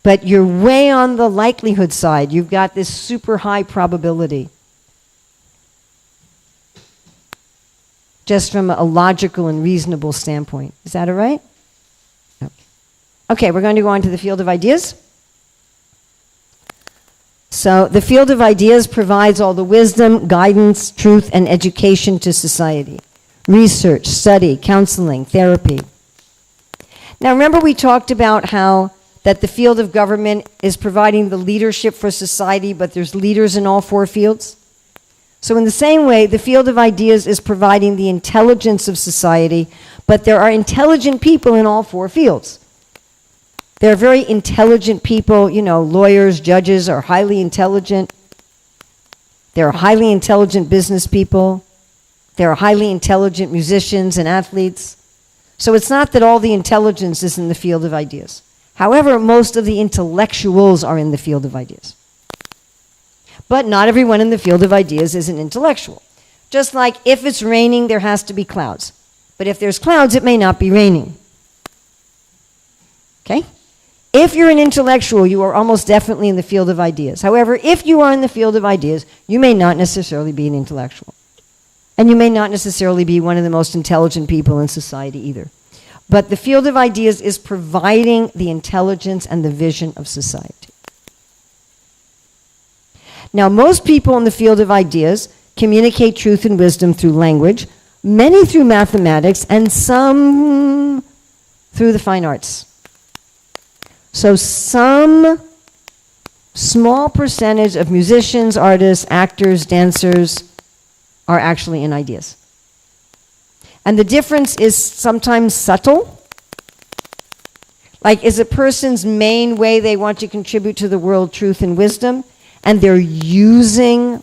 But you're way on the likelihood side. You've got this super high probability. Just from a logical and reasonable standpoint. Is that all right? Okay, we're going to go on to the field of ideas. So the field of ideas provides all the wisdom, guidance, truth, and education to society. Research, study, counseling, therapy. Now remember we talked about how that the field of government is providing the leadership for society, but there's leaders in all four fields? So in the same way, the field of ideas is providing the intelligence of society, but there are intelligent people in all four fields. There are very intelligent people, lawyers, judges are highly intelligent. There are highly intelligent business people. There are highly intelligent musicians and athletes. So it's not that all the intelligence is in the field of ideas. However, most of the intellectuals are in the field of ideas. But not everyone in the field of ideas is an intellectual. Just like if it's raining, there has to be clouds. But if there's clouds, it may not be raining. Okay? If you're an intellectual, you are almost definitely in the field of ideas. However, if you are in the field of ideas, you may not necessarily be an intellectual. And you may not necessarily be one of the most intelligent people in society either. But the field of ideas is providing the intelligence and the vision of society. Now, most people in the field of ideas communicate truth and wisdom through language, many through mathematics, and some through the fine arts. So some small percentage of musicians, artists, actors, dancers are actually in ideas. And the difference is sometimes subtle. Like, is a person's main way they want to contribute to the world truth and wisdom, and they're using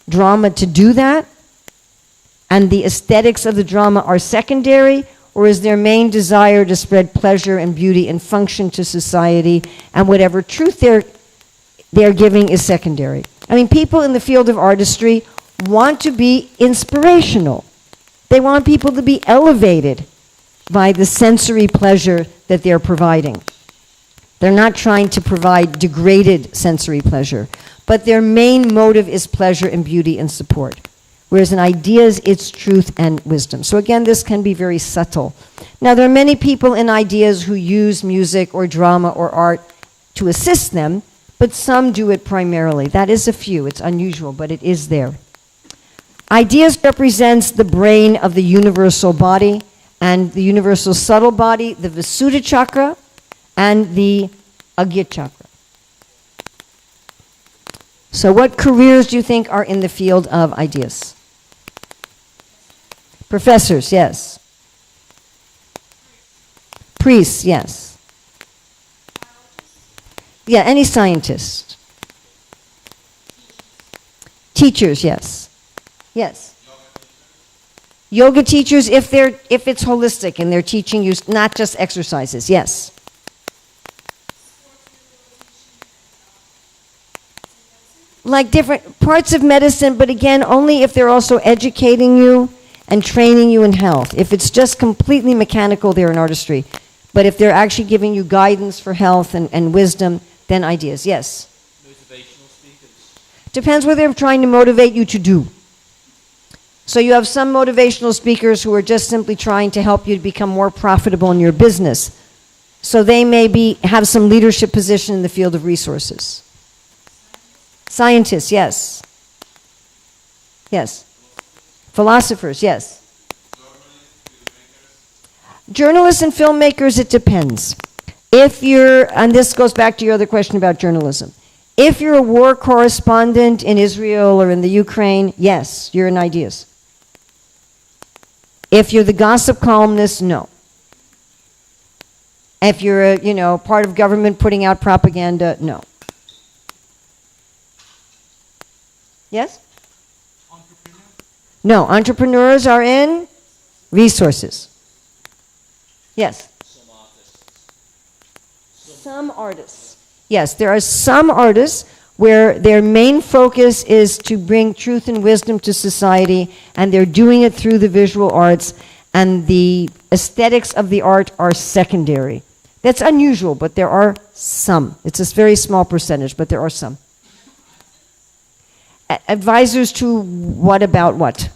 drama to do that, and the aesthetics of the drama are secondary, or is their main desire to spread pleasure and beauty and function to society, and whatever truth they're giving is secondary? I mean, people in the field of artistry want to be inspirational. They want people to be elevated by the sensory pleasure that they're providing. They're not trying to provide degraded sensory pleasure, but their main motive is pleasure and beauty and support, Whereas in ideas, it's truth and wisdom. So again, this can be very subtle. Now, there are many people in ideas who use music or drama or art to assist them, but some do it primarily. That is a few. It's unusual, but it is there. Ideas represents the brain of the universal body and the universal subtle body, the Visuddha chakra and the Agya chakra. So what careers do you think are in the field of ideas? Professors, yes. Priests, yes. Yeah, any scientist. Teachers, yes. Yes. Yoga teachers, if it's holistic and they're teaching you not just exercises, yes. Like different parts of medicine, but again, only if they're also educating you and training you in health. If it's just completely mechanical, they're in artistry. But if they're actually giving you guidance for health and wisdom, then ideas, yes. Motivational speakers. Depends what they're trying to motivate you to do. So you have some motivational speakers who are just simply trying to help you to become more profitable in your business. So they may have some leadership position in the field of resources. Scientists, yes. Yes. Philosophers, yes. Journalists and filmmakers, it depends. And this goes back to your other question about journalism. If you're a war correspondent in Israel or in the Ukraine, yes, you're in ideas. If you're the gossip columnist, no. If you're part of government putting out propaganda, no. Yes? No, entrepreneurs are in resources. Yes. Some artists. Yes, there are some artists where their main focus is to bring truth and wisdom to society, and they're doing it through the visual arts, and the aesthetics of the art are secondary. That's unusual, but there are some. It's a very small percentage, but there are some. Advisors to what about what?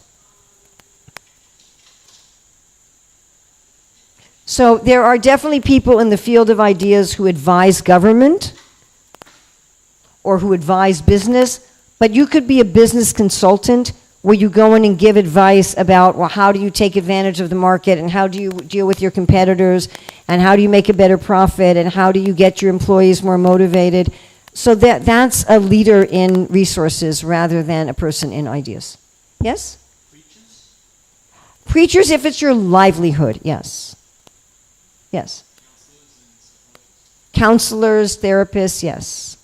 So there are definitely people in the field of ideas who advise government or who advise business, but you could be a business consultant where you go in and give advice about, well, how do you take advantage of the market, and how do you deal with your competitors, and how do you make a better profit, and how do you get your employees more motivated. So that's a leader in resources rather than a person in ideas. Yes? Preachers? Preachers, if it's your livelihood, yes. Yes. Counselors, therapists, yes.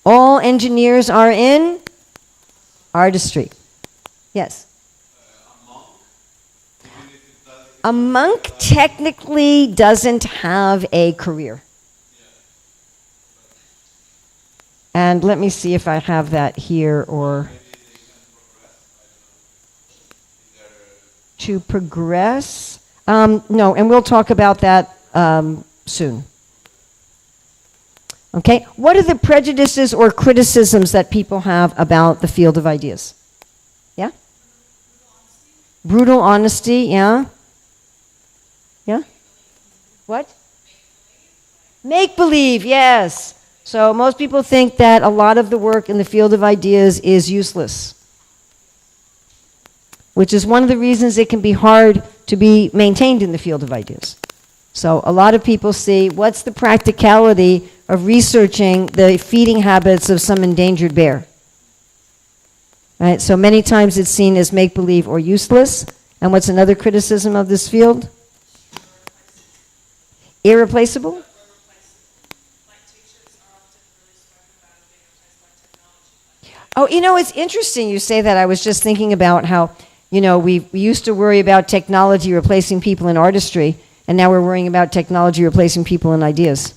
All engineers are in artistry. Yes. A monk technically doesn't have a career. And let me see if I have that here or to progress. No, and we'll talk about that soon. Okay, what are the prejudices or criticisms that people have about the field of ideas? Yeah? Brutal honesty, yeah? Yeah? What? Make-believe, yes. So most people think that a lot of the work in the field of ideas is useless, which is one of the reasons it can be hard to be maintained in the field of ideas. So a lot of people see, what's the practicality of researching the feeding habits of some endangered bear? Right? So many times it's seen as make-believe or useless. And what's another criticism of this field? Irreplaceable? Oh, it's interesting you say that. I was just thinking about how, we used to worry about technology replacing people in artistry, and now we're worrying about technology replacing people in ideas.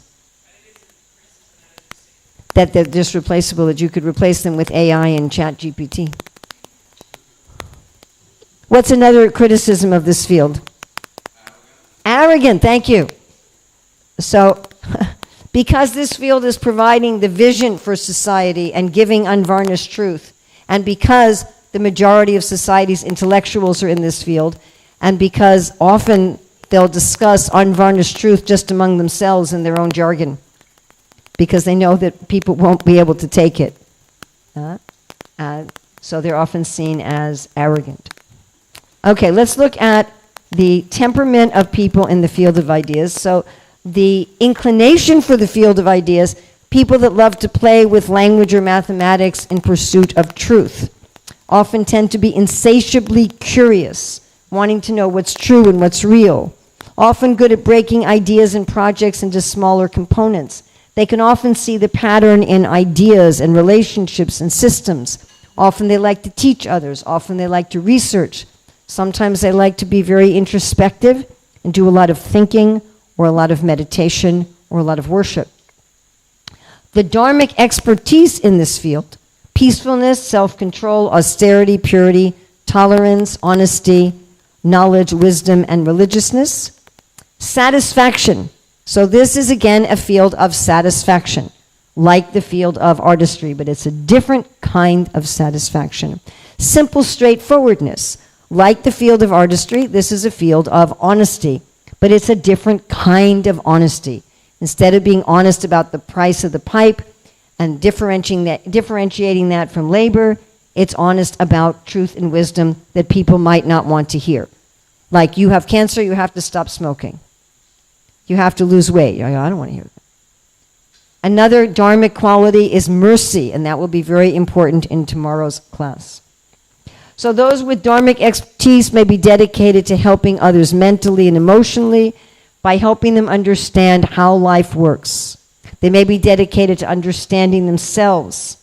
That they're just replaceable, that you could replace them with AI and ChatGPT. What's another criticism of this field? Arrogant, thank you. So, because this field is providing the vision for society and giving unvarnished truth, and because the majority of society's intellectuals are in this field, and because often they'll discuss unvarnished truth just among themselves in their own jargon, because they know that people won't be able to take it. So they're often seen as arrogant. Okay, let's look at the temperament of people in the field of ideas. So the inclination for the field of ideas, people that love to play with language or mathematics in pursuit of truth, often tend to be insatiably curious, wanting to know what's true and what's real, often good at breaking ideas and projects into smaller components. They can often see the pattern in ideas and relationships and systems. Often they like to teach others. Often they like to research. Sometimes they like to be very introspective and do a lot of thinking or a lot of meditation or a lot of worship. The Dharmic expertise in this field, peacefulness, self-control, austerity, purity, tolerance, honesty, knowledge, wisdom, and religiousness. Satisfaction. So this is again a field of satisfaction, like the field of artistry, but it's a different kind of satisfaction. Simple straightforwardness. Like the field of artistry, this is a field of honesty, but it's a different kind of honesty. Instead of being honest about the price of the pipe and differentiating that from labor, it's honest about truth and wisdom that people might not want to hear. Like, you have cancer, you have to stop smoking. You have to lose weight. I don't want to hear that. Another dharmic quality is mercy, and that will be very important in tomorrow's class. So those with dharmic expertise may be dedicated to helping others mentally and emotionally by helping them understand how life works. They may be dedicated to understanding themselves.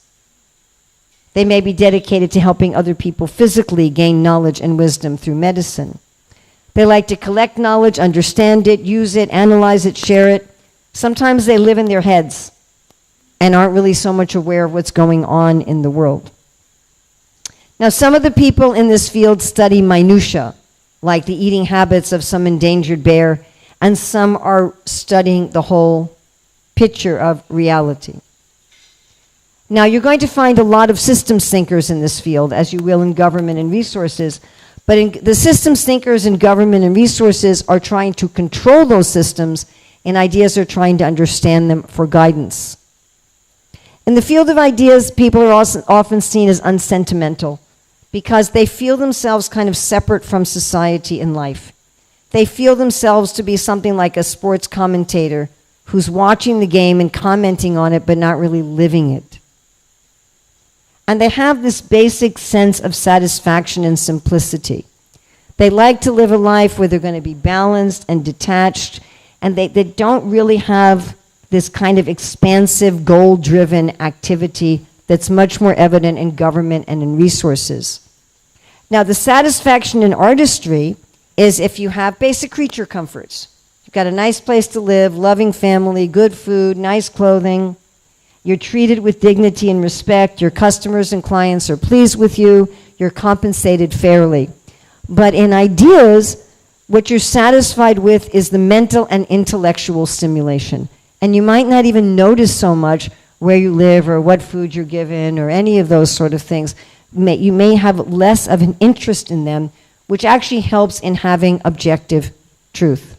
They may be dedicated to helping other people physically gain knowledge and wisdom through medicine. They like to collect knowledge, understand it, use it, analyze it, share it. Sometimes they live in their heads and aren't really so much aware of what's going on in the world. Now, some of the people in this field study minutia, like the eating habits of some endangered bear, and some are studying the whole picture of reality. Now, you're going to find a lot of systems thinkers in this field, as you will in government and resources, but the systems thinkers in government and resources are trying to control those systems, and ideas are trying to understand them for guidance. In the field of ideas, people are also often seen as unsentimental because they feel themselves kind of separate from society and life. They feel themselves to be something like a sports commentator who's watching the game and commenting on it but not really living it. And they have this basic sense of satisfaction and simplicity. They like to live a life where they're going to be balanced and detached, and they don't really have this kind of expansive, goal-driven activity that's much more evident in government and in resources. Now, the satisfaction in artistry is if you have basic creature comforts. You've got a nice place to live, loving family, good food, nice clothing. You're treated with dignity and respect. Your customers and clients are pleased with you. You're compensated fairly. But in ideas, what you're satisfied with is the mental and intellectual stimulation. And you might not even notice so much where you live or what food you're given or any of those sort of things. You may have less of an interest in them, which actually helps in having objective truth.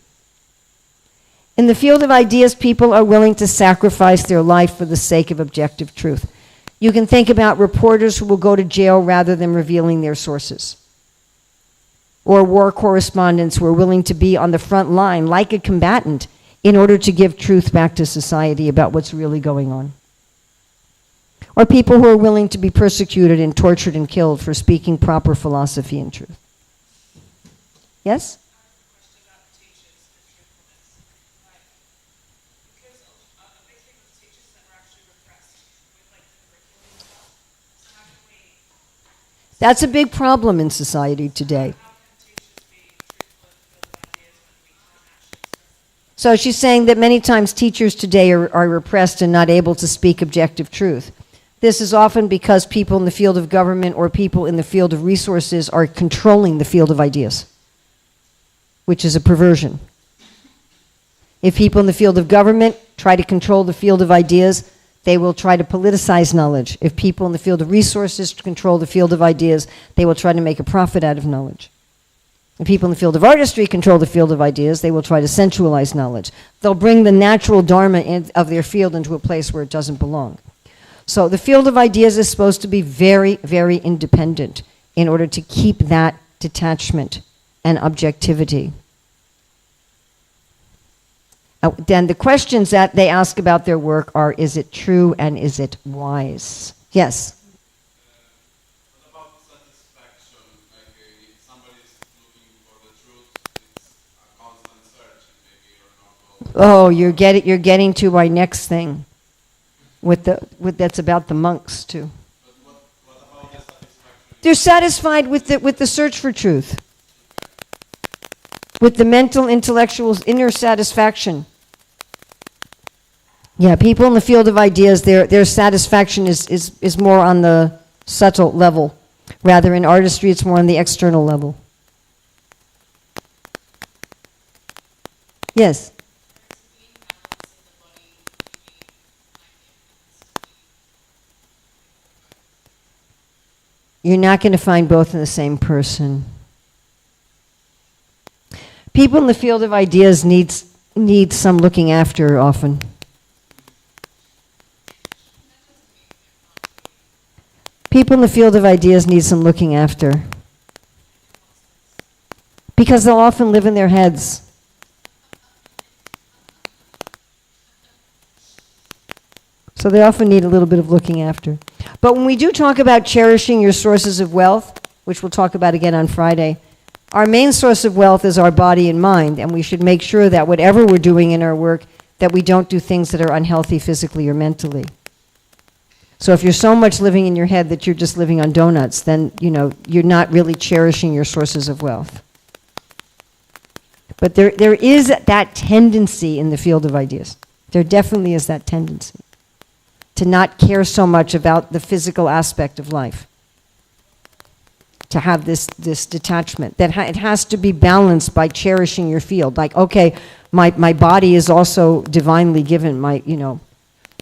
In the field of ideas, people are willing to sacrifice their life for the sake of objective truth. You can think about reporters who will go to jail rather than revealing their sources. Or war correspondents who are willing to be on the front line like a combatant in order to give truth back to society about what's really going on. Or people who are willing to be persecuted and tortured and killed for speaking proper philosophy and truth. Yes? That's a big problem in society today. So she's saying that many times teachers today are repressed and not able to speak objective truth. This is often because people in the field of government or people in the field of resources are controlling the field of ideas, which is a perversion. If people in the field of government try to control the field of ideas, they will try to politicize knowledge. If people in the field of resources control the field of ideas, they will try to make a profit out of knowledge. If people in the field of artistry control the field of ideas, they will try to sensualize knowledge. They'll bring the natural Dharma of their field into a place where it doesn't belong. So the field of ideas is supposed to be very, very independent in order to keep that detachment and objectivity. Then the questions that they ask about their work are, is it true and is it wise? Yes? What about satisfaction? Like if somebody's looking for the truth, it's a constant search, maybe, or not. Oh, you're getting to my next thing. That's about the monks too. But what about the satisfaction? They're satisfied with the search for truth. With the mental, intellectual, inner satisfaction. Yeah, people in the field of ideas, their satisfaction is more on the subtle level. Rather, in artistry, it's more on the external level. Yes? You're not going to find both in the same person. People in the field of ideas need some looking after often. People in the field of ideas need some looking after. Because they'll often live in their heads. So they often need a little bit of looking after. But when we do talk about cherishing your sources of wealth, which we'll talk about again on Friday, our main source of wealth is our body and mind, and we should make sure that whatever we're doing in our work, that we don't do things that are unhealthy physically or mentally. So if you're so much living in your head that you're just living on donuts, then you're not really cherishing your sources of wealth. But there is that tendency in the field of ideas. There definitely is that tendency to not care so much about the physical aspect of life. To have this detachment. That it has to be balanced by cherishing your field. Like, okay, my body is also divinely given, my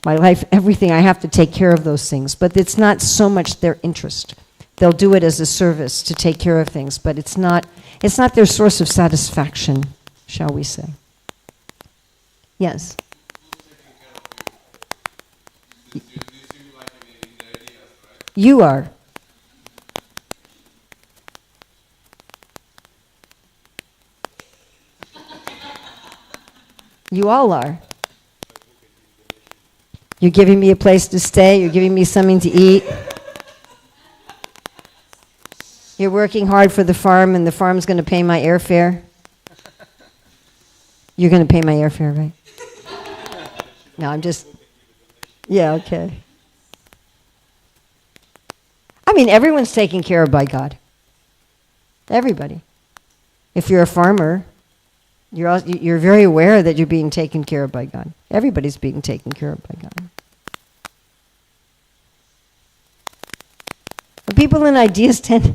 life, everything, I have to take care of those things. But it's not so much their interest. They'll do it as a service to take care of things, but it's not their source of satisfaction, shall we say. Yes? You seem like in the ideas, right? You are. You all are. You're giving me a place to stay. You're giving me something to eat. You're working hard for the farm, and the farm's going to pay my airfare. You're going to pay my airfare, right? No, I'm just... Yeah, okay. I mean, everyone's taken care of by God. Everybody. If you're a farmer, you're very aware that you're being taken care of by God. Everybody's being taken care of by God. But people in ideas tend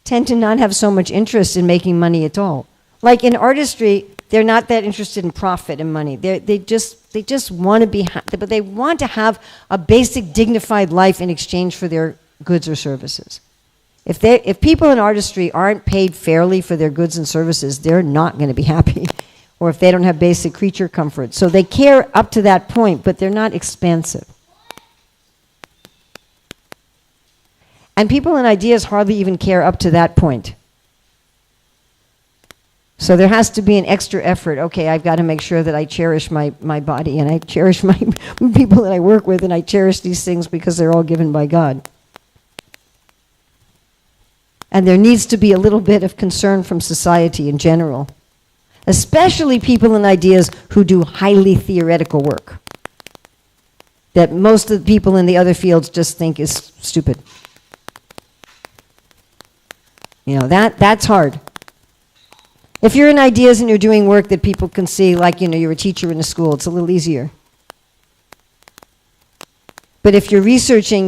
to not have so much interest in making money at all. Like in artistry, they're not that interested in profit and money. They just want to be happy, but they want to have a basic dignified life in exchange for their goods or services. If people in artistry aren't paid fairly for their goods and services, they're not going to be happy. Or if they don't have basic creature comfort. So they care up to that point, but they're not expansive. And people in ideas hardly even care up to that point. So there has to be an extra effort. Okay, I've got to make sure that I cherish my body, and I cherish my people that I work with, and I cherish these things because they're all given by God. And there needs to be a little bit of concern from society in general, especially people in ideas who do highly theoretical work that most of the people in the other fields just think is stupid. That's hard. If you're in ideas and you're doing work that people can see, like, you're a teacher in a school, it's a little easier. But if you're researching,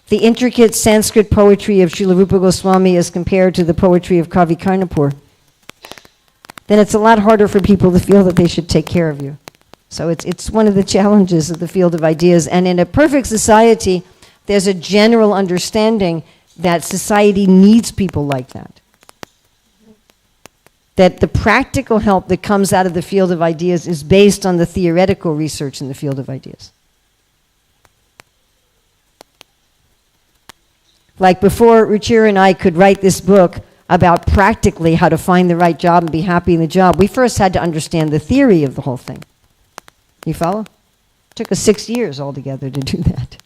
the intricate Sanskrit poetry of Srila Rupa Goswami as compared to the poetry of Kavi Karnapur, then it's a lot harder for people to feel that they should take care of you. So it's one of the challenges of the field of ideas. And in a perfect society, there's a general understanding that society needs people like that. That the practical help that comes out of the field of ideas is based on the theoretical research in the field of ideas. Like before Ruchira and I could write this book about practically how to find the right job and be happy in the job, we first had to understand the theory of the whole thing. You follow? It took us 6 years altogether to do that.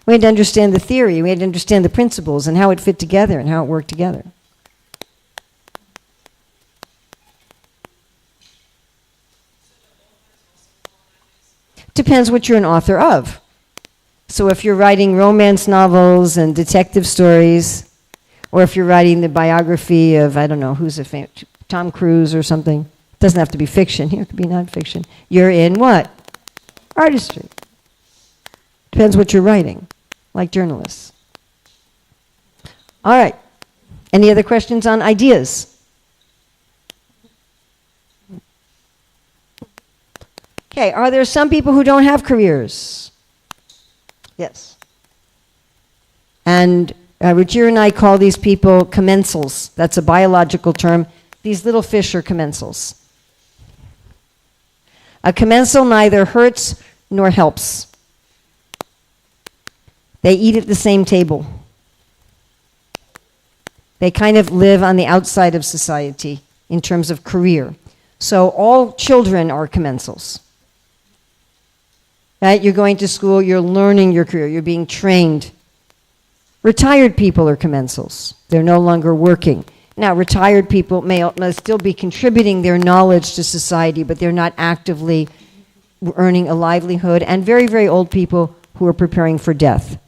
We had to understand the theory, we had to understand the principles and how it fit together and how it worked together. Depends what you're an author of. So if you're writing romance novels and detective stories, or if you're writing the biography of, I don't know, who's a famous, Tom Cruise or something, it doesn't have to be fiction, here it could be nonfiction. You're in what? Artistry. Depends what you're writing, like journalists. All right. Any other questions on ideas? Okay, are there some people who don't have careers? Yes. And Ruchira and I call these people commensals. That's a biological term. These little fish are commensals. A commensal neither hurts nor helps. They eat at the same table. They kind of live on the outside of society in terms of career. So all children are commensals. Right? You're going to school, you're learning your career, you're being trained. Retired people are commensals. They're no longer working. Now, retired people may still be contributing their knowledge to society, but they're not actively earning a livelihood. And very, very old people who are preparing for death.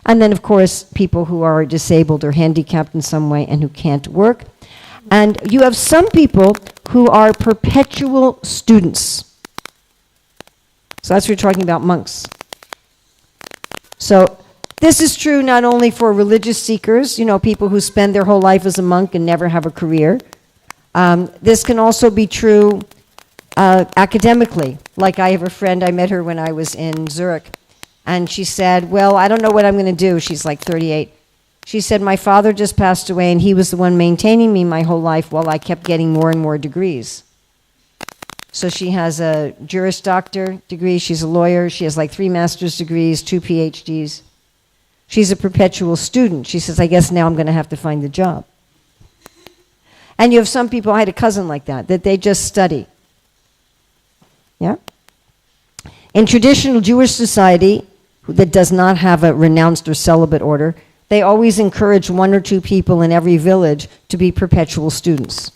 And then, of course, people who are disabled or handicapped in some way and who can't work. And you have some people who are perpetual students. So that's what we're talking about, monks. So this is true not only for religious seekers, you know, people who spend their whole life as a monk and never have a career. This can also be true academically. Like I have a friend, I met her when I was in Zurich, and she said, well, I don't know what I'm going to do. She's like 38. She said, my father just passed away, and he was the one maintaining me my whole life while I kept getting more and more degrees. So she has a Juris Doctor degree, she's a lawyer, she has like 3 master's degrees, 2 PhDs. She's a perpetual student. She says, I guess now I'm going to have to find a job. And you have some people, I had a cousin like that they just study. Yeah? In traditional Jewish society, that does not have a renounced or celibate order, they always encourage 1 or 2 people in every village to be perpetual students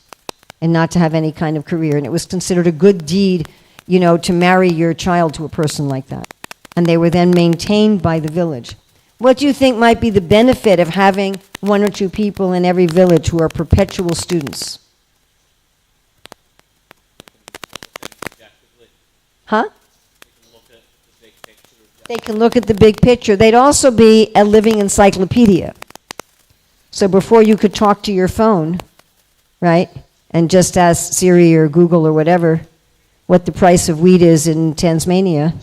and not to have any kind of career. And it was considered a good deed, you know, to marry your child to a person like that. And they were then maintained by the village. What do you think might be the benefit of having 1 or 2 people in every village who are perpetual students? Huh? They can look at the big picture. They'd also be a living encyclopedia. So before you could talk to your phone, right, and just ask Siri or Google or whatever what the price of wheat is in Tasmania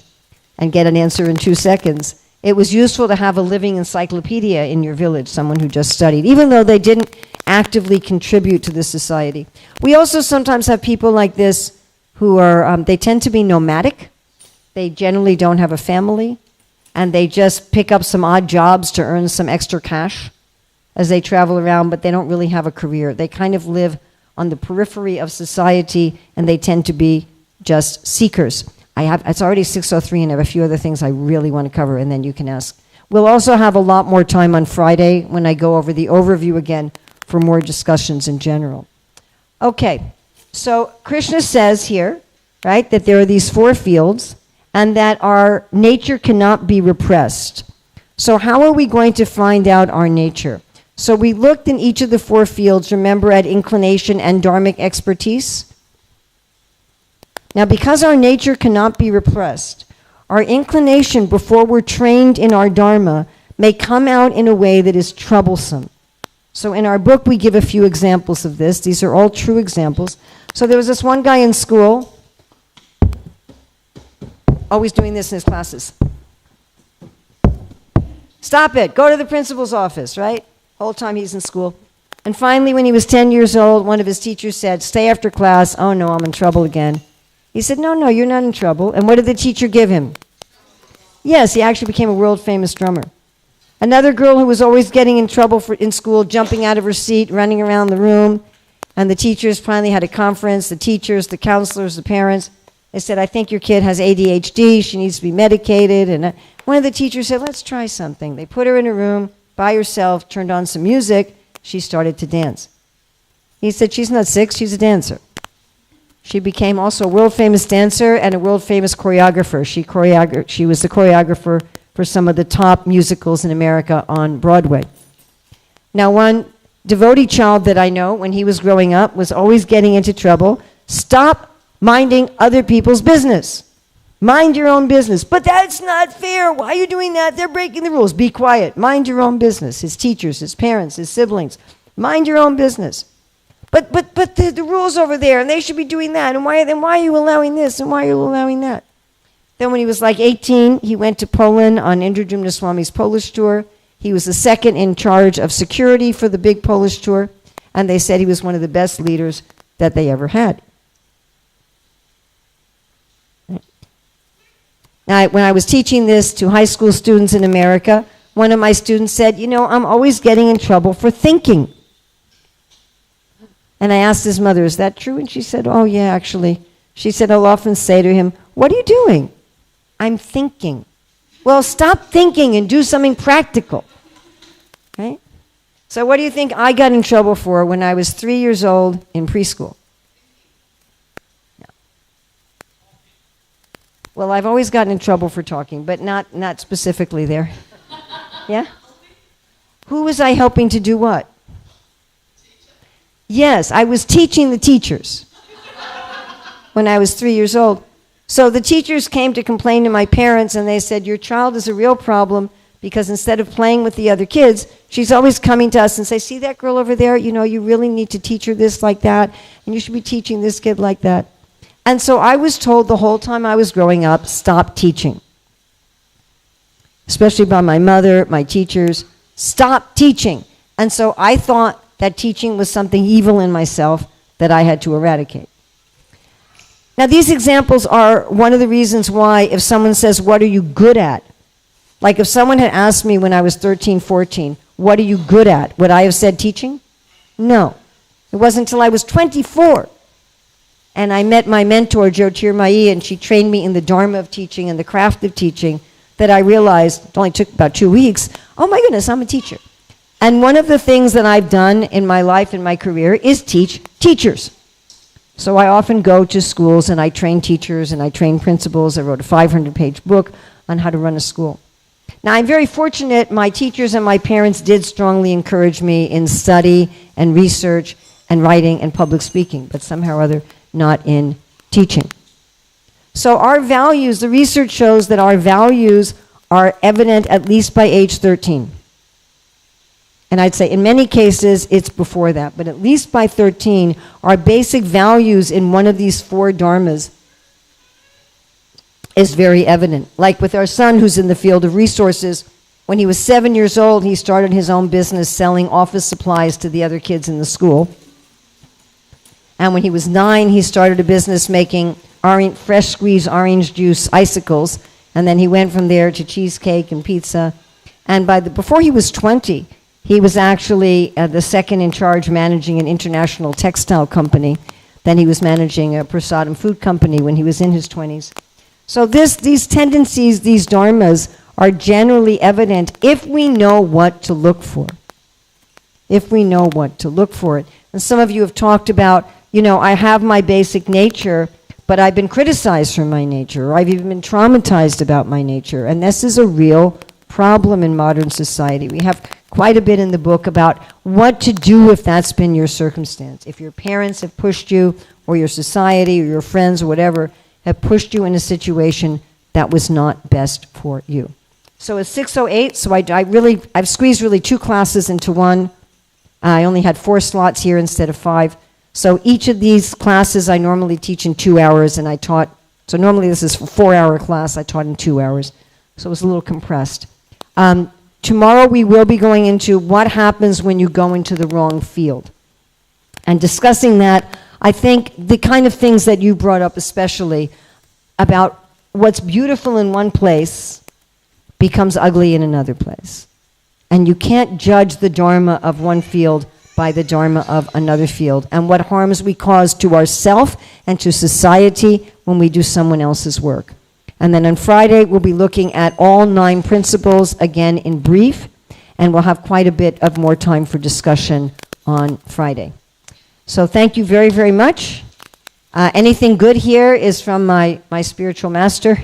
and get an answer in 2 seconds, it was useful to have a living encyclopedia in your village, someone who just studied, even though they didn't actively contribute to the society. We also sometimes have people like this who are, they tend to be nomadic. They generally don't have a family, and they just pick up some odd jobs to earn some extra cash as they travel around, but they don't really have a career. They kind of live on the periphery of society, and they tend to be just seekers. It's already 6:03, and I have a few other things I really want to cover, and then you can ask. We'll also have a lot more time on Friday when I go over the overview again for more discussions in general. Okay, so Krishna says here, right, that there are these 4 fields, and that our nature cannot be repressed. So how are we going to find out our nature? So we looked in each of the 4 fields, remember, at inclination and dharmic expertise. Now, because our nature cannot be repressed, our inclination before we're trained in our dharma may come out in a way that is troublesome. So in our book, we give a few examples of this. These are all true examples. So there was this one guy in school. always doing this in his classes. Stop it. Go to the principal's office, right? Whole time he's in school. And finally, when he was 10 years old, one of his teachers said, stay after class. Oh, no, I'm in trouble again. He said, no, you're not in trouble. And what did the teacher give him? Yes, he actually became a world-famous drummer. Another girl who was always getting in trouble in school, jumping out of her seat, running around the room. And the teachers finally had a conference, the teachers, the counselors, the parents. They said, I think your kid has ADHD. She needs to be medicated. And one of the teachers said, let's try something. They put her in a room by herself, turned on some music. She started to dance. He said, she's not sick, she's a dancer. She became also a world-famous dancer and a world-famous choreographer. She was the choreographer for some of the top musicals in America on Broadway. Now, one devotee child that I know, when he was growing up, was always getting into trouble. Stop minding other people's business. Mind your own business. But that's not fair. Why are you doing that? They're breaking the rules. Be quiet. Mind your own business. His teachers, his parents, his siblings. Mind your own business. But the rules over there, and they should be doing that. And why are you allowing this? And why are you allowing that? Then when he was like 18, he went to Poland on Indra Swami's Polish tour. He was the second in charge of security for the big Polish tour. And they said he was one of the best leaders that they ever had. Now, when I was teaching this to high school students in America, one of my students said, I'm always getting in trouble for thinking. And I asked his mother, is that true? And she said, oh, yeah, actually. She said, I'll often say to him, what are you doing? I'm thinking. Well, stop thinking and do something practical. Right? So what do you think I got in trouble for when I was 3 years old in preschool? Well, I've always gotten in trouble for talking, but not specifically there. Yeah? Who was I helping to do what? Yes, I was teaching the teachers when I was 3 years old. So the teachers came to complain to my parents, and they said, your child is a real problem because instead of playing with the other kids, she's always coming to us and say, see that girl over there? You really need to teach her this like that, and you should be teaching this kid like that. And so I was told the whole time I was growing up, stop teaching. Especially by my mother, my teachers, stop teaching. And so I thought that teaching was something evil in myself that I had to eradicate. Now these examples are one of the reasons why if someone says, what are you good at? Like if someone had asked me when I was 13, 14, what are you good at? Would I have said teaching? No. It wasn't until I was 24 and I met my mentor, Jyotirmayi, and she trained me in the Dharma of teaching and the craft of teaching, that I realized, it only took about 2 weeks, oh my goodness, I'm a teacher. And one of the things that I've done in my life, in my career, is teach teachers. So I often go to schools and I train teachers and I train principals. I wrote a 500-page book on how to run a school. Now I'm very fortunate, my teachers and my parents did strongly encourage me in study and research and writing and public speaking, but somehow or other not in teaching. So our values, the research shows that our values are evident at least by age 13. And I'd say in many cases it's before that, but at least by 13, our basic values in one of these 4 dharmas is very evident. Like with our son who's in the field of resources, when he was 7 years old, he started his own business selling office supplies to the other kids in the school. And when he was 9, he started a business making fresh squeezed orange juice icicles. And then he went from there to cheesecake and pizza. And before he was 20, he was actually the second in charge managing an international textile company. Then he was managing a prasadam food company when he was in his 20s. So these tendencies, these dharmas, are generally evident if we know what to look for. If we know what to look for it. And some of you have talked about, I have my basic nature, but I've been criticized for my nature, or I've even been traumatized about my nature. And this is a real problem in modern society. We have quite a bit in the book about what to do if that's been your circumstance. If your parents have pushed you, or your society, or your friends, or whatever, have pushed you in a situation that was not best for you. So it's 6:08, so I've squeezed really 2 classes into one. I only had 4 slots here instead of 5. So each of these classes I normally teach in 2 hours, and I taught So normally this is a 4-hour class. I taught in 2 hours. So it was a little compressed. Tomorrow we will be going into what happens when you go into the wrong field. And discussing that, I think the kind of things that you brought up especially about what's beautiful in one place becomes ugly in another place. And you can't judge the Dharma of one field by the Dharma of another field, and what harms we cause to ourselves and to society when we do someone else's work. And then on Friday, we'll be looking at all 9 principles, again in brief, and we'll have quite a bit of more time for discussion on Friday. So thank you very, very much. Anything good here is from my spiritual master.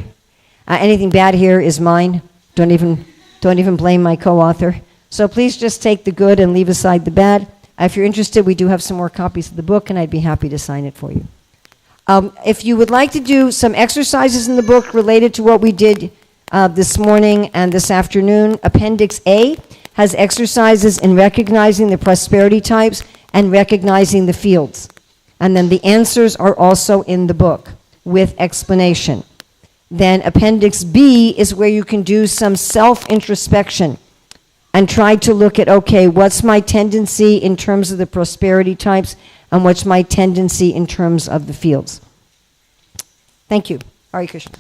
Anything bad here is mine. Don't even blame my co-author. So please just take the good and leave aside the bad. If you're interested, we do have some more copies of the book, and I'd be happy to sign it for you. If you would like to do some exercises in the book related to what we did this morning and this afternoon, Appendix A has exercises in recognizing the prosperity types and recognizing the fields. And then the answers are also in the book with explanation. Then Appendix B is where you can do some self-introspection and try to look at, okay, what's my tendency in terms of the prosperity types and what's my tendency in terms of the fields. Thank you. Hare Krishna.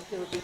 There will be